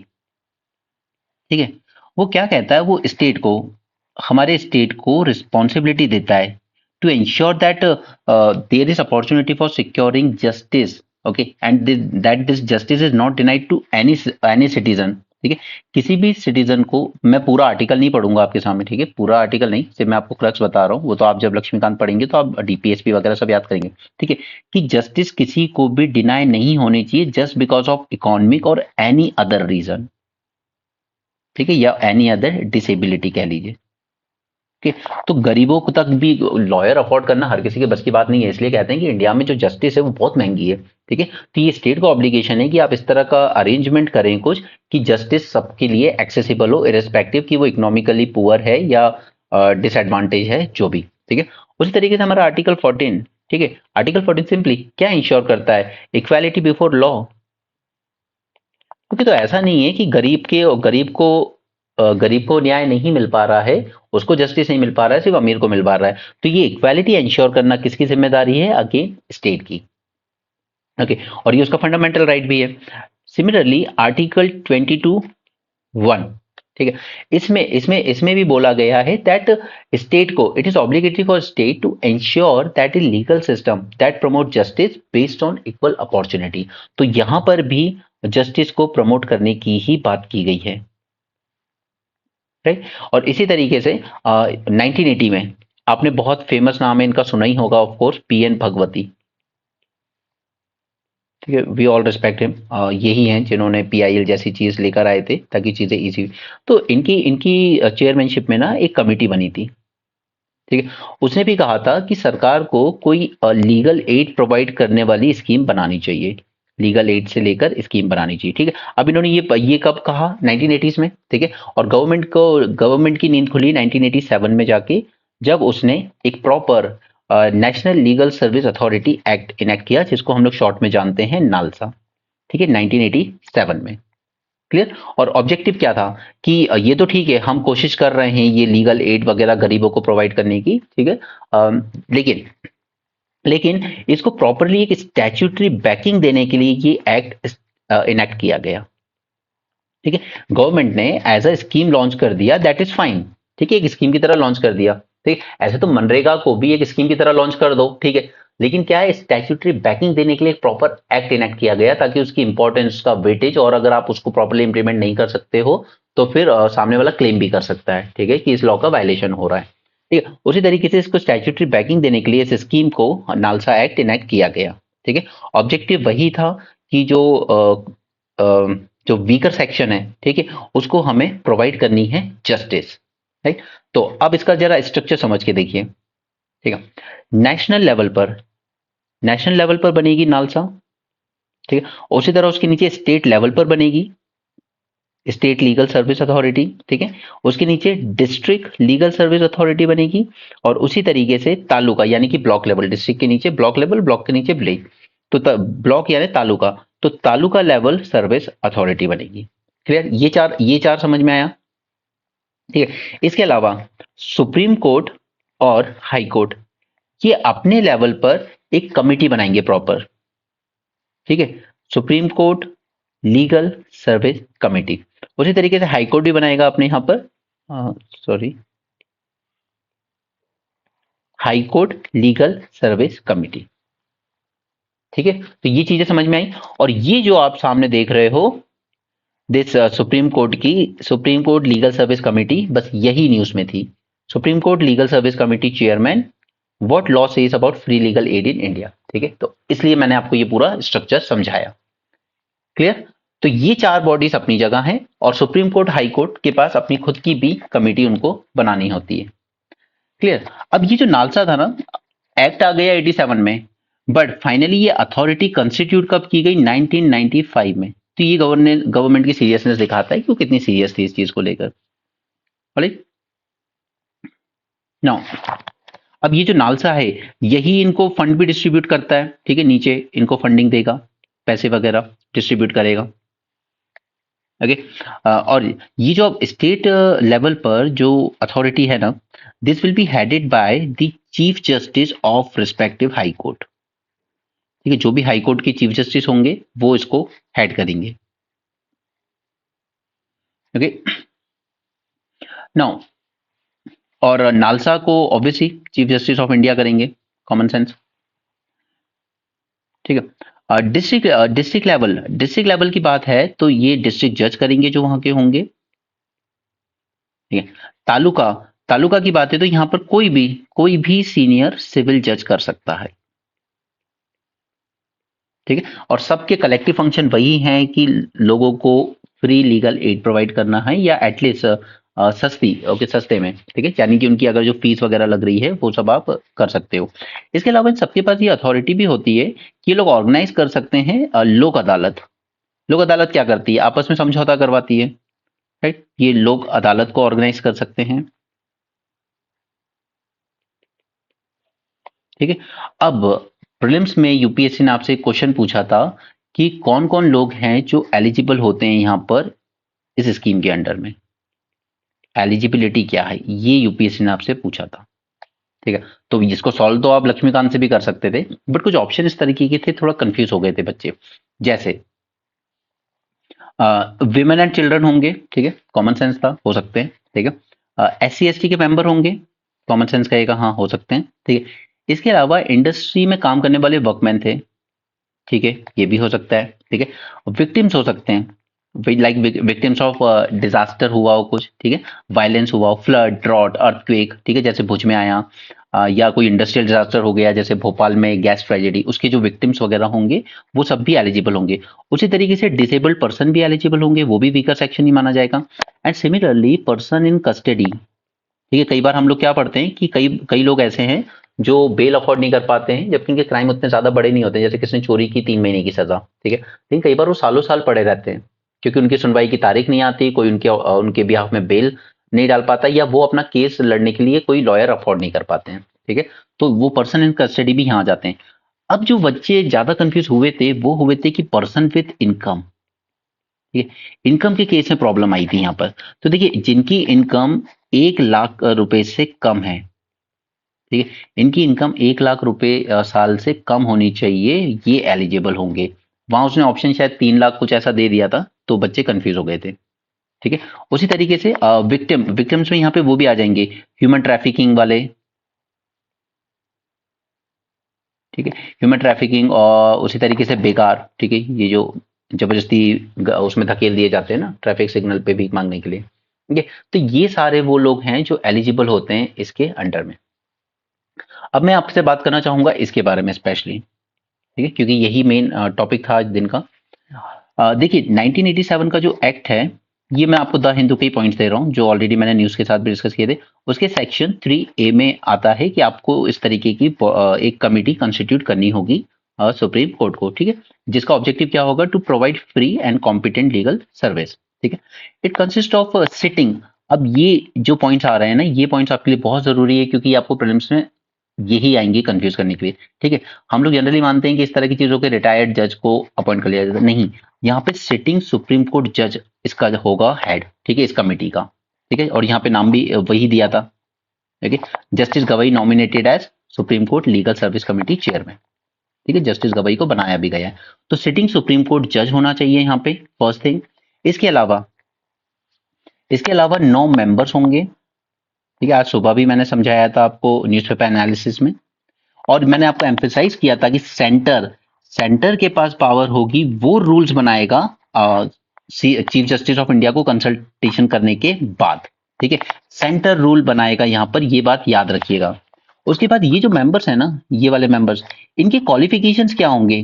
ठीक है, वो क्या कहता है? वो हमारे स्टेट को रिस्पॉन्सिबिलिटी देता है to ensure that there is opportunity for securing justice, okay, and that this justice is not denied to any citizen. ठीक है, किसी भी सिटीजन को, मैं पूरा आर्टिकल नहीं पढ़ूंगा आपके सामने, ठीक है, पूरा आर्टिकल नहीं, सिर्फ मैं आपको क्रक्स बता रहा हूँ। वो तो आप जब लक्ष्मीकांत पढ़ेंगे तो आप डीपीएसपी वगैरह सब याद करेंगे। ठीक है, कि जस्टिस किसी को भी डिनाई नहीं होनी चाहिए जस्ट बिकॉज ऑफ इकोनॉमिक और एनी अदर रीजन। ठीक है, या एनी अदर डिसेबिलिटी कह लीजिए। ठीक है, तो गरीबों को तक भी लॉयर अफोर्ड करना हर किसी के बस की बात नहीं है। इसलिए कहते हैं कि इंडिया में जो जस्टिस है वो बहुत महंगी है। ठीक है, तो ये स्टेट का ऑब्लिगेशन है कि आप इस तरह का अरेंजमेंट करें कुछ, कि जस्टिस सबके लिए एक्सेसिबल हो, इरेस्पेक्टिव कि वो इकोनॉमिकली पुअर है या डिसएडवांटेज है जो भी। ठीक है, उसी तरीके से हमारा आर्टिकल 14, ठीक है, आर्टिकल 14 सिंपली क्या इंश्योर करता है? Equality before law. क्योंकि तो ऐसा नहीं है कि गरीब को न्याय नहीं मिल पा रहा है, उसको जस्टिस नहीं मिल पा रहा है, सिर्फ अमीर को मिल पा रहा है। तो ये इक्वालिटी इंश्योर करना किसकी जिम्मेदारी है? अगेन स्टेट की। ओके, और ये उसका फंडामेंटल राइट भी है। सिमिलरली आर्टिकल 22(1), ठीक है, इसमें इसमें इसमें भी बोला गया है दैट स्टेट को, it is obligatory for state to ensure that a legal system that promote justice based on equal opportunity. तो यहां पर भी जस्टिस को प्रमोट करने की ही बात की गई है। राइट, और इसी तरीके से 1980 में, आपने बहुत फेमस नाम है इनका, सुना ही होगा ऑफ कोर्स, पीएन भगवती। ठीक है, वी ऑल रिस्पेक्ट हिम। यही हैं जिन्होंने पीआईएल जैसी चीज लेकर आए थे ताकि चीजें इजी। तो इनकी इनकी चेयरमैनशिप में ना एक कमेटी बनी थी। ठीक है, उसने भी कहा था कि सरकार को कोई लीगल एड प्रोवाइड करने वाली स्कीम बनानी चाहिए, लीगल एड से लेकर स्कीम बनानी चाहिए। ठीक है, अब इन्होंने ये कब कहा? 1980s में। ठीक है, और गवर्नमेंट की नींद खुली 1987 में जाके, जब उसने एक proper national legal service authority act enact किया, जिसको हम लोग शॉर्ट में जानते हैं नालसा। ठीक है, 1987 में। क्लियर? और ऑब्जेक्टिव क्या था कि ये तो ठीक है, हम कोशिश कर रहे हैं ये लीगल एड वगैरह गरीबों को प्रोवाइड करने की। ठीक है, लेकिन लेकिन इसको प्रॉपरली एक स्टैट्यूटरी बैकिंग देने के लिए ये एक्ट इनेक्ट किया गया। ठीक है, गवर्नमेंट ने एज अ स्कीम लॉन्च कर दिया, दैट इज फाइन। ठीक है, एक स्कीम की तरह लॉन्च कर दिया। ठीक है, ऐसे तो मनरेगा को भी एक स्कीम की तरह लॉन्च कर दो। ठीक है, लेकिन क्या है, स्टैट्यूटरी बैकिंग देने के लिए एक प्रॉपर एक्ट इनेक्ट किया गया ताकि उसकी इंपॉर्टेंस का वेटेज, और अगर आप उसको प्रॉपरली इंप्लीमेंट नहीं कर सकते हो तो फिर सामने वाला क्लेम भी कर सकता है। ठीक है, कि इस लॉ का वायलेशन हो रहा है। ठीक है, उसी तरीके से इसको स्टैट्यूटरी बैकिंग देने के लिए इस स्कीम को नालसा एक्ट इनेक्ट किया गया। ठीक है, ऑब्जेक्टिव वही था कि जो वीकर सेक्शन है, ठीक है, उसको हमें प्रोवाइड करनी है जस्टिस। राइट? तो अब इसका जरा स्ट्रक्चर समझ के देखिए। ठीक है, नेशनल लेवल पर नेशनल लेवल पर बनेगी नालसा। ठीक है, उसी तरह उसके नीचे स्टेट लेवल पर बनेगी स्टेट लीगल सर्विस अथॉरिटी। ठीक है, उसके नीचे डिस्ट्रिक्ट लीगल सर्विस अथॉरिटी बनेगी, और उसी तरीके से तालुका यानी कि ब्लॉक लेवल, डिस्ट्रिक्ट के नीचे ब्लॉक लेवल, ब्लॉक के नीचे विलेज, तो ब्लॉक यानी तालुका, तो तालुका लेवल सर्विस अथॉरिटी बनेगी। क्लियर? ये चार समझ में आया? ठीक है, इसके अलावा सुप्रीम कोर्ट और हाई कोर्ट ये अपने लेवल पर एक कमिटी बनाएंगे प्रॉपर। ठीक है, supreme court legal service committee, उसी तरीके से हाई कोर्ट भी बनाएगा अपने यहां पर, sorry, high court legal service committee. ठीक है, तो ये चीजें समझ में आई। और ये जो आप सामने देख रहे हो, this supreme court legal service committee, बस यही न्यूज में थी। Supreme court legal service committee chairman, what law says about free legal aid in India. ठीक है, तो इसलिए मैंने आपको ये पूरा स्ट्रक्चर समझाया। क्लियर? तो ये चार बॉडीज अपनी जगह हैं, और सुप्रीम कोर्ट हाई कोर्ट के पास अपनी खुद की भी कमेटी उनको बनानी होती है। क्लियर? अब ये जो नालसा था ना, एक्ट आ गया 87 में, बट फाइनली ये अथॉरिटी कंस्टिट्यूट कब की गई? 1995 में। तो ये गवर्नमेंट की सीरियसनेस दिखाता है कि वो कितनी सीरियस थी इस चीज को लेकर। नाउ, अब ये जो नालसा है, यही इनको फंड भी डिस्ट्रीब्यूट करता है। ठीक है, नीचे इनको फंडिंग देगा, पैसे वगैरह डिस्ट्रीब्यूट करेगा। ओके, और ये जो स्टेट लेवल पर जो अथॉरिटी है ना, this will be headed by the chief justice of respective high court. ठीक है, जो भी हाई कोर्ट के चीफ जस्टिस होंगे वो इसको हेड करेंगे। ओके, नाउ, और नालसा को obviously chief justice of India करेंगे, कॉमन सेंस। ठीक है, डिस्ट्रिक्ट लेवल की बात है तो ये डिस्ट्रिक्ट जज करेंगे जो वहां के होंगे। ठीक है, तालुका तालुका की बात है तो यहां पर कोई भी सीनियर सिविल जज कर सकता है। ठीक है, और सबके कलेक्टिव फंक्शन वही है कि लोगों को फ्री लीगल एड प्रोवाइड करना है, या एटलीस्ट सस्ते में। ठीक है, यानी कि उनकी अगर जो फीस वगैरह लग रही है वो सब आप कर सकते हो। इसके अलावा इन सबके पास ये अथॉरिटी भी होती है कि ये लोग ऑर्गेनाइज कर सकते हैं लोक अदालत। लोक अदालत क्या करती है? आपस में समझौता करवाती है। राइट, ये लोक अदालत को ऑर्गेनाइज कर सकते हैं। ठीक है, अब प्रीलिम्स में यूपीएससी ने आपसे एक क्वेश्चन पूछा था कि कौन कौन लोग हैं जो एलिजिबल होते हैं यहां पर इस स्कीम के अंडर में। एलिजिबिलिटी क्या है, ये यूपीएससी ने आपसे पूछा था। ठीक है, तो इसको सॉल्व तो आप लक्ष्मीकांत से भी कर सकते थे, बट कुछ ऑप्शन इस तरीके के थे, थोड़ा कंफ्यूज हो गए थे बच्चे। जैसे विमेन एंड चिल्ड्रन होंगे। ठीक है, कॉमन सेंस था, हो सकते हैं। ठीक है, SC ST के मेंबर होंगे, कॉमन सेंस कहेगा हाँ हो सकते हैं। ठीक है, इसके अलावा इंडस्ट्री में काम करने वाले वर्कमैन थे। ठीक है, ये भी हो सकता है। ठीक है, विक्टिम्स हो सकते हैं, लाइक विक्टिम्स ऑफ डिजास्टर हुआ हो कुछ। ठीक है, वायलेंस हुआ हो, फ्लड, ड्रॉट, अर्थक्वेक। ठीक है, जैसे भुज में आया, या कोई इंडस्ट्रियल डिजास्टर हो गया जैसे भोपाल में गैस ट्रेजेडी, उसके जो विक्टिम्स वगैरह होंगे वो सब भी एलिजिबल होंगे। उसी तरीके से डिसेबल्ड पर्सन भी एलिजिबल होंगे, वो भी वीकर सेक्शन ही माना जाएगा। And similarly person in custody, ठीक है, कई बार हम लोग क्या पढ़ते हैं कि कई कई लोग ऐसे हैं जो बेल अफोर्ड नहीं कर पाते हैं, जबकि उनके क्राइम उतने ज्यादा बड़े नहीं होते, जैसे किसने चोरी की 3 महीने की सजा, ठीक है, लेकिन कई बार वो सालों साल पड़े रहते हैं क्योंकि उनकी सुनवाई की तारीख नहीं आती, कोई उनके बिहाफ में बेल नहीं डाल पाता, या वो अपना केस लड़ने के लिए कोई लॉयर अफोर्ड नहीं कर पाते हैं, ठीक है, तो वो पर्सन इन कस्टडी भी यहाँ आ जाते हैं। अब जो बच्चे ज्यादा कंफ्यूज हुए थे वो हुए थे कि पर्सन विथ इनकम, ठीक है, इनकम के केस में प्रॉब्लम आई थी यहाँ पर। तो देखिए जिनकी इनकम 1 लाख रुपए से कम है, ठीक है, इनकी इनकम 1 लाख रुपए साल से कम होनी चाहिए, ये एलिजिबल होंगे। वहां उसने ऑप्शन शायद 3 लाख कुछ ऐसा दे दिया था, तो बच्चे कंफ्यूज हो गए थे, ठीक है। उसी तरीके से विक्टिम्स में यहाँ पे वो भी आ जाएंगे, ह्यूमन ट्रैफिकिंग वाले, ठीक है, ह्यूमन ट्रैफिकिंग, और उसी तरीके से बेकार, ठीक है, ये जो जबरदस्ती उसमें धकेल दिए जाते हैं ना ट्रैफिक सिग्नल पे भीख मांगने के लिए, ठीक है, तो ये सारे वो लोग हैं जो एलिजिबल होते हैं इसके अंडर में। अब मैं आपसे बात करना चाहूंगा इसके बारे में स्पेशली, ठीक है, क्योंकि यही मेन टॉपिक था आज दिन का। देखिए 1987 का जो एक्ट है, ये मैं आपको द हिंदू के पॉइंट्स दे रहा हूँ जो ऑलरेडी मैंने न्यूज के साथ भी डिस्कस किए थे। उसके सेक्शन 3A में आता है कि आपको इस तरीके की एक कमेटी कंस्टिट्यूट करनी होगी सुप्रीम कोर्ट को, ठीक है, जिसका ऑब्जेक्टिव क्या होगा, to provide free and competent legal service, ठीक है। It consist of sitting. अब ये जो पॉइंट्स आ रहे हैं ना, ये पॉइंट्स आपके लिए बहुत जरूरी है क्योंकि आपको प्रीलिम्स में यही आएंगे कंफ्यूज करने के लिए, ठीक है। हम लोग जनरली मानते हैं कि इस तरह की चीजों के रिटायर्ड जज को अपॉइंट कर लिया जाता है, नहीं, यहाँ पे सिटिंग सुप्रीम कोर्ट जज इसका होगा हेड, ठीक है, इस कमेटी का, ठीक है, और यहाँ पे नाम भी वही दिया था, ठीक है, justice Gavai nominated as supreme court legal service committee chairman, ठीक है, जस्टिस गवई को बनाया भी गया है। तो सिटिंग सुप्रीम कोर्ट जज होना चाहिए यहाँ पे, फर्स्ट थिंग। इसके अलावा 9 मेंबर्स होंगे, ठीक है, आज सुबह भी मैंने समझाया था आपको न्यूज़पेपर एनालिसिस में, और मैंने आपको एम्फेसाइज किया था कि सेंटर के पास पावर होगी, वो रूल्स बनाएगा चीफ जस्टिस ऑफ इंडिया को कंसल्टेशन करने के बाद, ठीक है, सेंटर रूल बनाएगा यहाँ पर, ये बात याद रखिएगा। उसके बाद ये जो मेंबर्स है ना, ये वाले मेंबर्स, इनके क्वालिफिकेशंस क्या होंगे,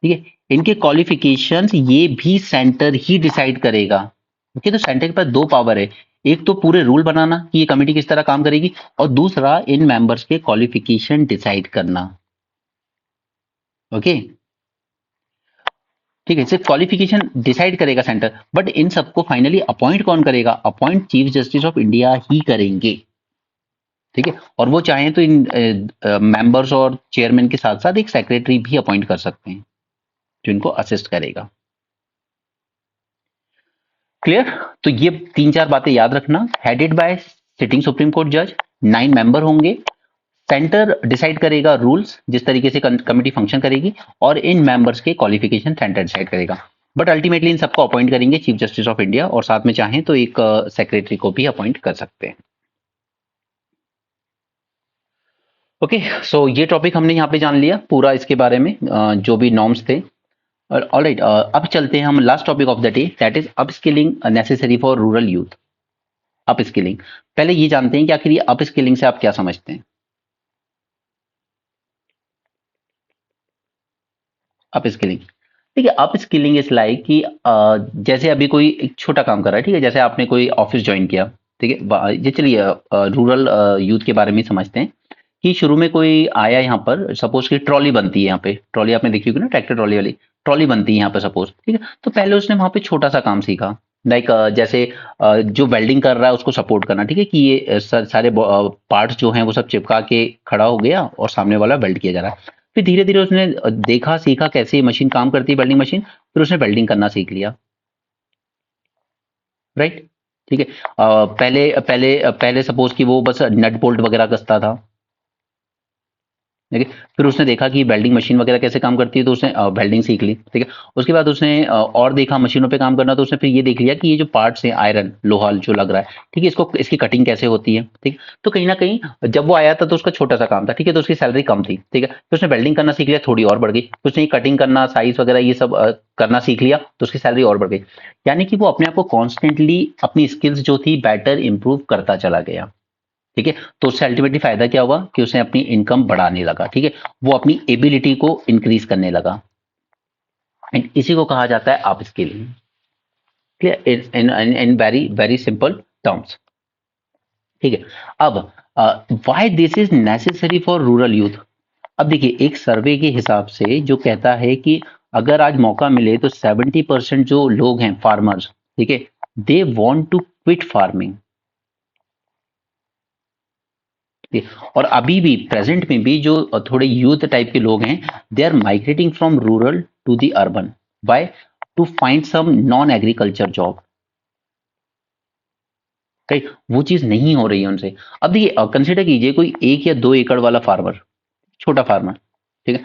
ठीक है, इनके क्वालिफिकेशंस ये भी सेंटर ही डिसाइड करेगा, ओके। तो सेंटर के पास 2 पावर है, एक तो पूरे रूल बनाना कि ये कमेटी किस तरह काम करेगी, और दूसरा इन मेंबर्स के क्वालिफिकेशन डिसाइड करना, ओके, ठीक है, सिर्फ क्वालिफिकेशन डिसाइड करेगा सेंटर, बट इन सबको फाइनली अपॉइंट कौन करेगा, appoint chief justice of India ही करेंगे, ठीक है, और वो चाहें तो इन मेंबर्स और चेयरमैन के साथ साथ एक सेक्रेटरी भी अपॉइंट कर सकते हैं जो इनको असिस्ट करेगा, क्लियर। तो ये 3-4 बातें याद रखना, headed by sitting supreme court जज, 9 मेंबर होंगे, सेंटर डिसाइड करेगा रूल्स जिस तरीके से कमेटी फंक्शन करेगी, और इन मेंबर्स के क्वालिफिकेशन सेंटर डिसाइड करेगा, बट अल्टीमेटली इन सबको अपॉइंट करेंगे चीफ जस्टिस ऑफ इंडिया, और साथ में चाहें तो एक सेक्रेटरी को भी अपॉइंट कर सकते हैं, ओके। सो ये टॉपिक हमने यहाँ पे जान लिया पूरा इसके बारे में, जो भी नॉर्म्स थे। ऑलराइट, अब चलते हैं हम last topic of the day, that is upskilling necessary for rural youth. Upskilling, पहले ये जानते हैं कि आखिर ये अपस्किलिंग से आप क्या समझते हैं। अपस्किलिंग, ठीक है, अपस्किलिंग इज लाइक कि जैसे अभी कोई एक छोटा काम कर रहा है, ठीक है, जैसे आपने कोई ऑफिस ज्वाइन किया, ठीक है, ये चलिए रूरल यूथ के बारे में समझते हैं कि शुरू में कोई आया यहाँ पर, सपोज की ट्रॉली बनती है यहाँ पे, ट्रॉली आपने देखी होगी ना, ट्रैक्टर ट्रॉली वाली ट्रॉली बनती है यहाँ पे सपोज, ठीक है, तो पहले उसने वहां पे छोटा सा काम सीखा, लाइक जैसे जो वेल्डिंग कर रहा है उसको सपोर्ट करना, ठीक है, कि ये सारे पार्ट्स जो हैं वो सब चिपका के खड़ा हो गया और सामने वाला वेल्ड किया जा रहा है। फिर धीरे धीरे उसने देखा सीखा कैसे ये मशीन काम करती है, वेल्डिंग मशीन, फिर उसने वेल्डिंग करना सीख लिया, राइट, ठीक है। पहले पहले पहले सपोज कि वो बस नट बोल्ट वगैरह कसता था, ठीक है, फिर उसने देखा कि वेल्डिंग मशीन वगैरह कैसे काम करती है, तो उसने वेल्डिंग सीख ली, ठीक है। उसके बाद उसने और देखा मशीनों पे काम करना, तो उसने फिर ये देख लिया कि ये जो पार्ट्स हैं, आयरन लोहा जो लग रहा है, ठीक है, इसको इसकी कटिंग कैसे होती है, ठीक है। तो कहीं ना कहीं जब वो आया था तो उसका छोटा सा काम था, ठीक है, तो उसकी सैलरी कम थी, ठीक है, तो उसने वेल्डिंग करना सीख लिया, थोड़ी और बढ़ गई, तो उसने कटिंग करना, साइज वगैरह ये सब करना सीख लिया, तो उसकी सैलरी और बढ़ गई। यानी कि वो अपने आप को कॉन्स्टेंटली अपनी स्किल्स जो थी बेटर इंप्रूव करता चला गया, ठीक है। तो उससे अल्टीमेटली फायदा क्या हुआ कि उसने अपनी इनकम बढ़ाने लगा, ठीक है, वो अपनी एबिलिटी को इंक्रीज करने लगा। एंड इसी को कहा जाता है आप skilling, clear, in very very simple terms, ठीक है। अब why this is necessary for rural youth. अब देखिए एक सर्वे के हिसाब से जो कहता है कि अगर आज मौका मिले तो 70% जो लोग हैं फार्मर्स, ठीक है, they want to quit farming. और अभी भी प्रेजेंट में भी जो थोड़े यूथ टाइप के लोग हैं, they are migrating from rural to the urban, by to find some non agriculture job. Right, वो चीज नहीं हो रही है उनसे। अब देखिए कंसिडर कीजिए कोई 1 या 2 एकड़ वाला फार्मर, छोटा फार्मर, ठीक है,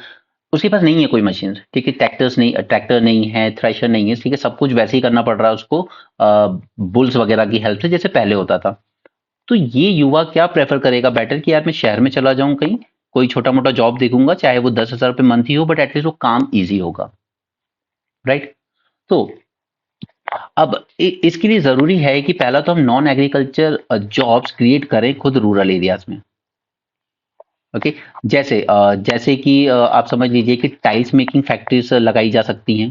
उसके पास नहीं है कोई मशीन, ठीक है, ट्रैक्टर नहीं है, थ्रेशर नहीं है, ठीक है, सब कुछ वैसे ही करना पड़ रहा है उसको बुल्स वगैरह की हेल्प से जैसे पहले होता था। तो ये युवा क्या प्रेफर करेगा बेटर कि यार मैं शहर में चला जाऊं, कहीं कोई छोटा मोटा जॉब देखूंगा, चाहे वो 10,000 रुपये मंथ ही हो, बट एटलीस्ट वो काम ईजी होगा। राइट। तो अब इसके लिए जरूरी है कि पहला तो हम नॉन एग्रीकल्चर जॉब्स क्रिएट करें खुद रूरल एरियाज में। ओके, जैसे कि आप समझ लीजिए कि टाइल्स मेकिंग फैक्ट्रीज लगाई जा सकती हैं,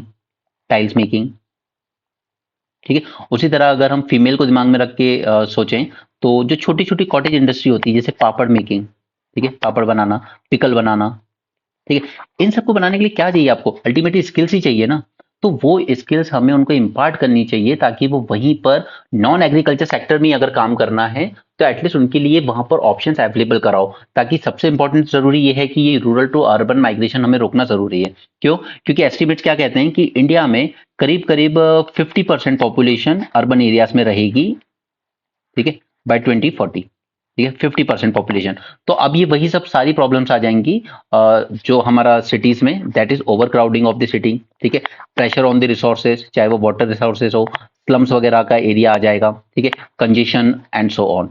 टाइल्स मेकिंग, ठीक है। उसी तरह अगर हम फीमेल को दिमाग में रख के सोचें तो जो छोटी छोटी कॉटेज इंडस्ट्री होती है, जैसे पापड़ मेकिंग, ठीक है, पापड़ बनाना, पिकल बनाना, ठीक है, इन सबको बनाने के लिए क्या चाहिए आपको, अल्टीमेटली स्किल्स ही चाहिए ना। तो वो स्किल्स हमें उनको इम्पार्ट करनी चाहिए ताकि वो वहीं पर नॉन एग्रीकल्चर सेक्टर में अगर काम करना है तो एटलीस्ट उनके लिए वहां पर ऑप्शंस अवेलेबल कराओ। ताकि सबसे इंपॉर्टेंट जरूरी ये है कि ये रूरल टू अर्बन माइग्रेशन हमें रोकना जरूरी है। क्यों? क्योंकि एस्टिमेट्स क्या कहते हैं कि इंडिया में करीब करीब 50% पॉपुलेशन अर्बन एरियाज में रहेगी, ठीक है, बाय 2040, ठीक है, 50% पॉपुलेशन। तो अब ये वही सब सारी प्रॉब्लम्स आ जाएंगी जो हमारा सिटीज में, that is over crowding of the city, ठीक है, प्रेशर ऑन द रिसोर्सेज, चाहे वो वाटर रिसोर्सेज हो, स्लम्स वगैरह का एरिया आ जाएगा, ठीक है, कंजेशन एंड सो ऑन,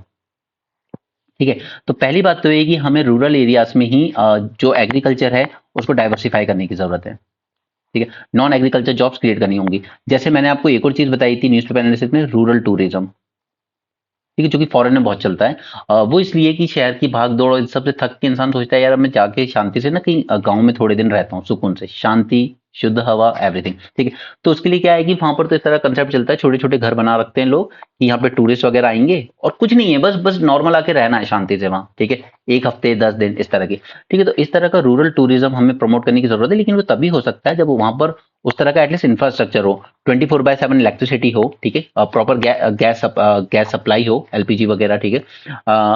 ठीक है। तो पहली बात तो ये कि हमें रूरल एरियाज में ही जो एग्रीकल्चर है उसको डाइवर्सिफाई करने की जरूरत है, ठीक है, नॉन एग्रीकल्चर जॉब्स क्रिएट करनी होंगी। जैसे मैंने आपको एक और चीज बताई थी न्यूज़पेपर एनालिसिस में, रूरल टूरिज्म, ठीक है, जो कि फॉरेन में बहुत चलता है। वो इसलिए कि शहर की भाग दौड़ और इन सब से थक के इंसान सोचता है यार अब मैं जाके शांति से ना कहीं गांव में थोड़े दिन रहता हूँ, सुकून से, शांति, शुद्ध हवा, एवरीथिंग, ठीक है। तो उसके लिए क्या है कि वहां पर तो इस तरह कंसेप्ट चलता है, छोटे छोटे घर बना रखते हैं लोग कि यहाँ पे टूरिस्ट वगैरह आएंगे और कुछ नहीं है, बस बस नॉर्मल आके रहना है शांति से वहां, ठीक है, 1 हफ्ते 10 दिन इस तरह की, ठीक है। तो इस तरह का रूरल टूरिज्म हमें प्रमोट करने की जरूरत है, लेकिन वो तभी हो सकता है जब वहां पर उस तरह का एटलीस्ट इंफ्रास्ट्रक्चर हो, 24/7 इलेक्ट्रिसिटी हो, ठीक है, प्रॉपर गैस सप्लाई हो, एलपीजी वगैरह, ठीक है,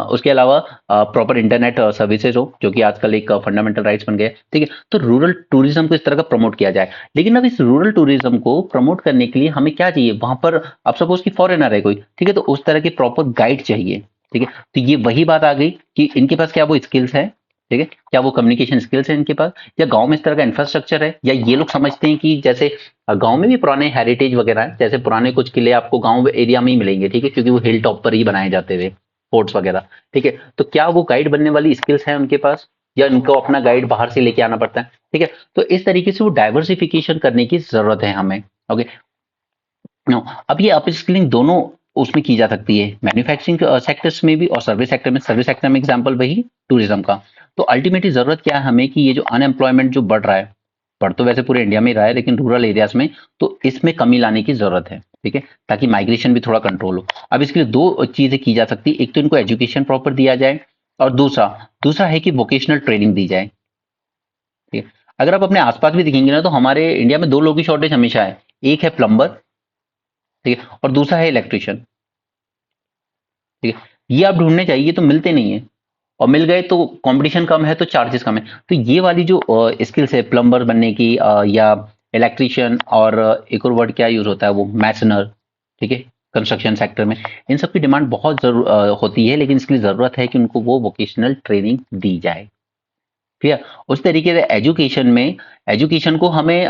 उसके अलावा प्रॉपर इंटरनेट सर्विसेज हो, जो कि आजकल एक फंडामेंटल राइट्स बन गए, ठीक है। तो रूरल टूरिज्म को इस तरह का प्रमोट किया जाए। लेकिन अब इस रूरल टूरिज्म को प्रमोट करने के लिए हमें क्या चाहिए, वहां पर आप सपोज कि फॉरेनर है कोई, ठीक है, तो उस तरह की प्रॉपर गाइड चाहिए, ठीक है। तो ये वही बात आ गई कि इनके पास क्या वो स्किल्स है, ठीक है, क्या वो कम्युनिकेशन स्किल्स है इनके पास, या गांव में इस तरह का इंफ्रास्ट्रक्चर है, या ये लोग समझते हैं कि जैसे गांव में भी पुराने हेरिटेज वगैरह है, जैसे पुराने कुछ किले आपको गांव एरिया में ही मिलेंगे, ठीक है, क्योंकि वो हिल टॉप पर ही बनाए जाते थे फोर्ट्स वगैरह, ठीक है। तो क्या वो गाइड बनने वाली स्किल्स है उनके पास, या उनको अपना गाइड बाहर से लेके आना पड़ता है, ठीक है। तो इस तरीके से वो डाइवर्सिफिकेशन करने की जरूरत है हमें। ओके, नो, अब ये अपस्किलिंग दोनों उसमें की जा सकती है, मैन्युफैक्चरिंग सेक्टर्स में भी और सर्विस सेक्टर में। सर्विस सेक्टर में एग्जांपल वही टूरिज्म का। तो अल्टीमेटली जरूरत क्या है हमें कि ये जो अनएम्प्लॉयमेंट जो बढ़ रहा है, बढ़ तो वैसे पूरे इंडिया में ही रहा है, लेकिन रूरल एरियाज में, तो इसमें कमी लाने की जरूरत है, ठीक है, ताकि माइग्रेशन भी थोड़ा कंट्रोल हो। अब इसके लिए दो चीजें की जा सकती है, एक तो इनको एजुकेशन प्रॉपर दिया जाए, और दूसरा दूसरा है कि वोकेशनल ट्रेनिंग दी जाए, ठीक है। अगर आप अपने आसपास भी देखेंगे ना तो हमारे इंडिया में 2 लोगों की शॉर्टेज हमेशा है, एक है प्लम्बर, ठीक है, और दूसरा है इलेक्ट्रिशियन, ठीक है। ये आप ढूंढने चाहिए तो मिलते नहीं है, और मिल गए तो कंपटीशन कम है तो चार्जेस कम है। तो ये वाली जो स्किल्स है प्लम्बर बनने की, या इलेक्ट्रिशियन, और एक और वर्ड क्या यूज होता है वो मैसनर, ठीक है, कंस्ट्रक्शन सेक्टर में, इन सब की डिमांड बहुत होती है, लेकिन इसके लिए जरूरत है कि उनको वो वोकेशनल ट्रेनिंग दी जाए, ठीक है। उस तरीके से एजुकेशन में, एजुकेशन को हमें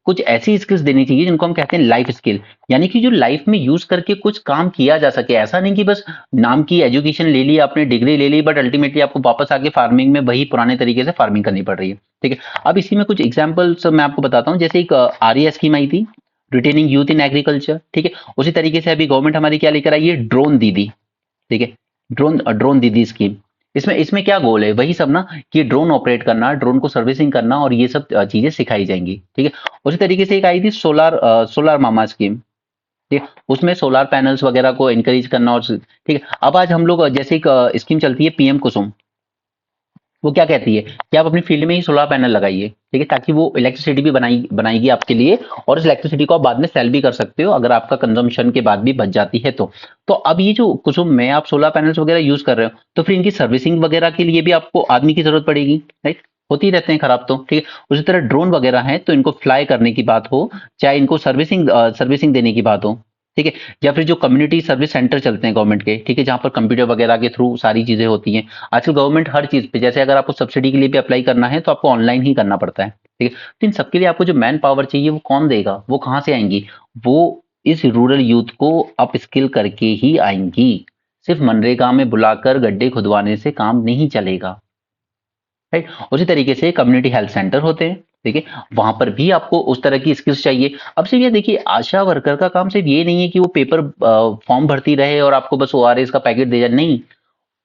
कुछ ऐसी स्किल्स देनी चाहिए जिनको हम कहते हैं लाइफ स्किल, यानी कि जो लाइफ में यूज करके कुछ काम किया जा सके। ऐसा नहीं कि बस नाम की एजुकेशन ले ली आपने, डिग्री ले ली, बट अल्टीमेटली आपको वापस आके फार्मिंग में वही पुराने तरीके से फार्मिंग करनी पड़ रही है, ठीक है। अब इसी में कुछ एग्जाम्पल्स मैं आपको बताता हूँ, जैसे एक आरईए स्कीम आई थी, रिटेनिंग यूथ इन एग्रीकल्चर, ठीक है। उसी तरीके से अभी गवर्नमेंट हमारी क्या लेकर आई है, ड्रोन दीदी, ठीक है, ड्रोन ड्रोन दीदी स्कीम, इसमें इसमें क्या गोल है, वही सब ना कि ड्रोन ऑपरेट करना, ड्रोन को सर्विसिंग करना और ये सब चीजें सिखाई जाएंगी। ठीक है, उसी तरीके से एक आई थी सोलार मामा स्कीम। ठीक है, उसमें सोलार पैनल्स वगैरह को एनकरेज करना और ठीक है। अब आज हम लोग जैसे एक स्कीम चलती है पीएम कुसुम, वो क्या कहती है कि आप अपनी फील्ड में ही सोलर पैनल लगाइए। ठीक है, ताकि वो इलेक्ट्रिसिटी भी बनाएगी आपके लिए, और इस इलेक्ट्रिसिटी को आप बाद में सेल भी कर सकते हो अगर आपका कंजम्पशन के बाद भी बच जाती है तो अब ये जो कुसुम में आप सोलर पैनल्स वगैरह यूज कर रहे हो, तो फिर इनकी सर्विसिंग वगैरह के लिए भी आपको आदमी की जरूरत पड़ेगी, राइट। होती ही रहते हैं खराब तो, ठीक है। उसी तरह ड्रोन वगैरह है तो इनको फ्लाई करने की बात हो, चाहे इनको सर्विसिंग देने की बात हो, ठीक है। या फिर जो कम्युनिटी सर्विस सेंटर चलते हैं गवर्नमेंट के, ठीक है, जहां पर कंप्यूटर वगैरह के थ्रू सारी चीजें होती हैं। आजकल गवर्नमेंट हर चीज पे, जैसे अगर आपको सब्सिडी के लिए भी अप्लाई करना है तो आपको ऑनलाइन ही करना पड़ता है, ठीक है। तो इन सबके लिए आपको जो मैन पावर चाहिए वो कौन देगा, वो कहाँ से आएंगी, वो इस रूरल यूथ को अप स्किल करके ही आएंगी। सिर्फ मनरेगा में बुलाकर गड्ढे खुदवाने से काम नहीं चलेगा, राइट। उसी तरीके से कम्युनिटी हेल्थ सेंटर होते हैं, ठीक है, वहां पर भी आपको उस तरह की स्किल्स चाहिए। अब सिर्फ ये देखिए, आशा वर्कर का काम सिर्फ ये नहीं है कि वो पेपर फॉर्म भरती रहे और आपको बस ओआरएस का पैकेट दे जाए, नहीं।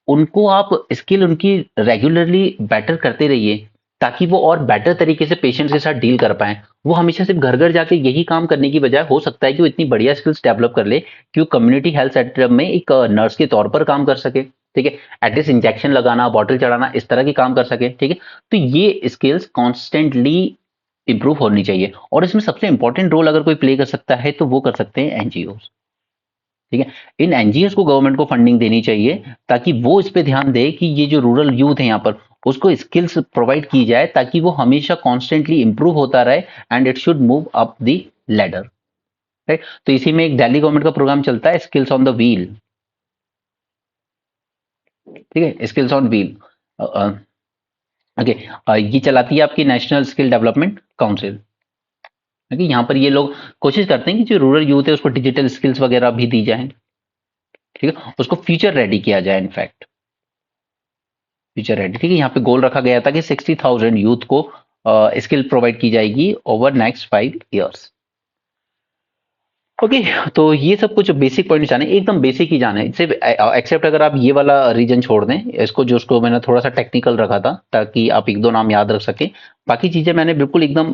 उनको आप स्किल उनकी रेगुलरली बेटर करते रहिए, ताकि वो और बेटर तरीके से पेशेंट्स के साथ डील कर पाए। वो हमेशा सिर्फ घर घर जाके यही काम करने की बजाय हो सकता है कि वो इतनी बढ़िया स्किल्स डेवलप कर ले कि वो कम्युनिटी हेल्थ सेंटर में एक नर्स के तौर पर काम कर सके, ठीक है। एटलीस्ट इंजेक्शन लगाना, बॉटल चढ़ाना, इस तरह के काम कर सके, ठीक है। तो ये स्किल्स कॉन्स्टेंटली इंप्रूव होनी चाहिए, और इसमें सबसे इंपॉर्टेंट रोल अगर कोई प्ले कर सकता है तो वो कर सकते हैं एनजीओ, ठीक है। इन एनजीओस को गवर्नमेंट को फंडिंग देनी चाहिए, ताकि वो इस पे ध्यान दे कि ये जो रूरल यूथ है यहाँ पर, उसको स्किल्स प्रोवाइड की जाए ताकि वो हमेशा कॉन्स्टेंटली इंप्रूव होता रहे, and it should move up the ladder, right. तो इसी में एक दिल्ली गवर्नमेंट का प्रोग्राम चलता है स्किल्स ऑन द व्हील, ठीक है, स्किल्स ऑन व्हील। ओके, ये चलाती है आपकी national skill development council. Okay, यहाँ पर ये लोग कोशिश करते हैं कि जो रूरल यूथ है उसको डिजिटल स्किल्स वगैरह भी दी जाए, ठीक है, उसको फ्यूचर रेडी किया जाए, इनफैक्ट फ्यूचर रेडी, ठीक है। यहाँ पे गोल रखा गया था कि 60,000 यूथ को स्किल प्रोवाइड की जाएगी ओवर नेक्स्ट 5 इयर्स। ओके, तो ये सब कुछ बेसिक पॉइंट जाने, एकदम बेसिक ही जाने, सिर्फ एक्सेप्ट अगर आप ये वाला रीजन छोड़ दें, इसको जो उसको मैंने थोड़ा सा टेक्निकल रखा था ताकि आप एक दो नाम याद रख सकें। बाकी चीजें मैंने बिल्कुल एकदम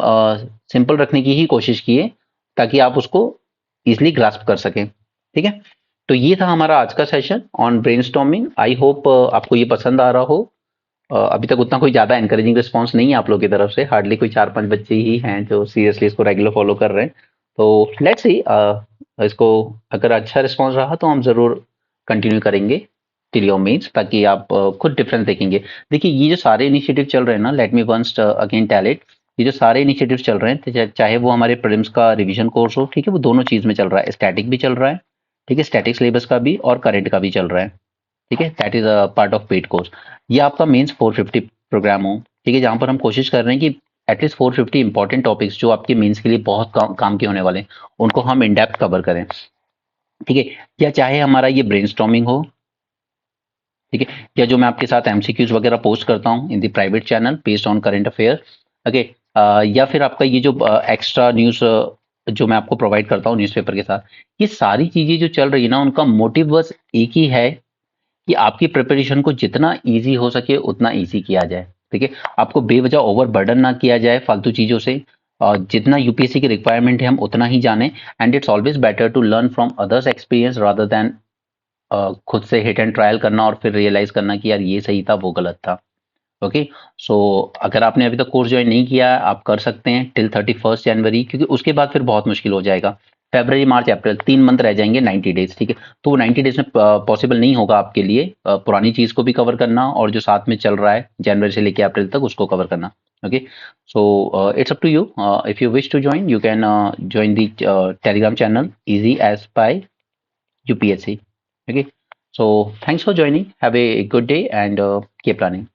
सिंपल रखने की ही कोशिश की है, ताकि आप उसको इजिली ग्रास्प कर सकें, ठीक है। तो ये था हमारा आज का session on brainstorming. I hope आपको ये पसंद आ रहा हो। अभी तक उतना कोई ज्यादा एनकरेजिंग रिस्पॉन्स नहीं है आप लोगों की तरफ से, हार्डली कोई 4-5 बच्चे ही हैं जो सीरियसली इसको रेगुलर फॉलो कर रहे हैं। तो लेट्स सी, इसको अगर अच्छा रिस्पॉन्स रहा तो हम जरूर कंटिन्यू करेंगे टिल योर मेंस, ताकि आप खुद डिफरेंस देखेंगे। देखिए, ये जो सारे इनिशिएटिव चल रहे हैं ना, let me once again tell it, ये जो सारे इनिशिएटिव चल रहे हैं, चाहे वो हमारे प्रीलिम्स का रिवीजन कोर्स हो, ठीक है, वो दोनों चीज में चल रहा है। स्टैटिक भी चल रहा है, ठीक है, स्टैटिक सिलेबस का भी और करंट का भी चल रहा है, ठीक है। That is a part of paid course. ये आपका मेंस 450 प्रोग्राम हो, ठीक है, जहां पर हम कोशिश कर रहे हैं कि एटलीस्ट 450 इंपॉर्टेंट टॉपिक्स जो आपके मेंस के लिए बहुत काम के होने वाले हैं, उनको हम इन डेप्थ कवर करें, ठीक है। या चाहे हमारा ये ब्रेनस्टॉर्मिंग हो, ठीक है, या जो मैं आपके साथ एमसीक्यूज वगैरह पोस्ट करता हूँ in the private channel based on current affair, okay, या फिर आपका ये जो एक्स्ट्रा न्यूज जो मैं आपको प्रोवाइड करता हूँ न्यूज़पेपर के साथ, ये सारी चीजें जो चल रही है ना, उनका मोटिव बस एक ही है कि आपकी प्रिपरेशन को जितना इजी हो सके उतना इजी किया जाए, ठीक है। आपको बेवजह ओवर बर्डन ना किया जाए फालतू चीजों से, और जितना यूपीएससी की रिक्वायरमेंट है हम उतना ही जाने। And it's always better to learn from others experience rather than खुद से हिट एंड ट्रायल करना और फिर रियलाइज करना कि यार ये सही था वो गलत था। ओके, सो अगर आपने अभी तक कोर्स ज्वाइन नहीं किया आप कर सकते हैं टिल 31 जनवरी, क्योंकि उसके बाद फिर बहुत मुश्किल हो जाएगा। फरवरी, मार्च, अप्रैल 3 मंथ रह जाएंगे, 90 डेज, ठीक है। तो वो 90 डेज में पॉसिबल नहीं होगा आपके लिए पुरानी चीज को भी कवर करना और जो साथ में चल रहा है जनवरी से लेकर अप्रैल तक उसको कवर करना। Okay, so it's up to you, if you wish to join you can join the Telegram channel easy as by UPSC। Okay, so thanks for joining, have a good day and keep learning.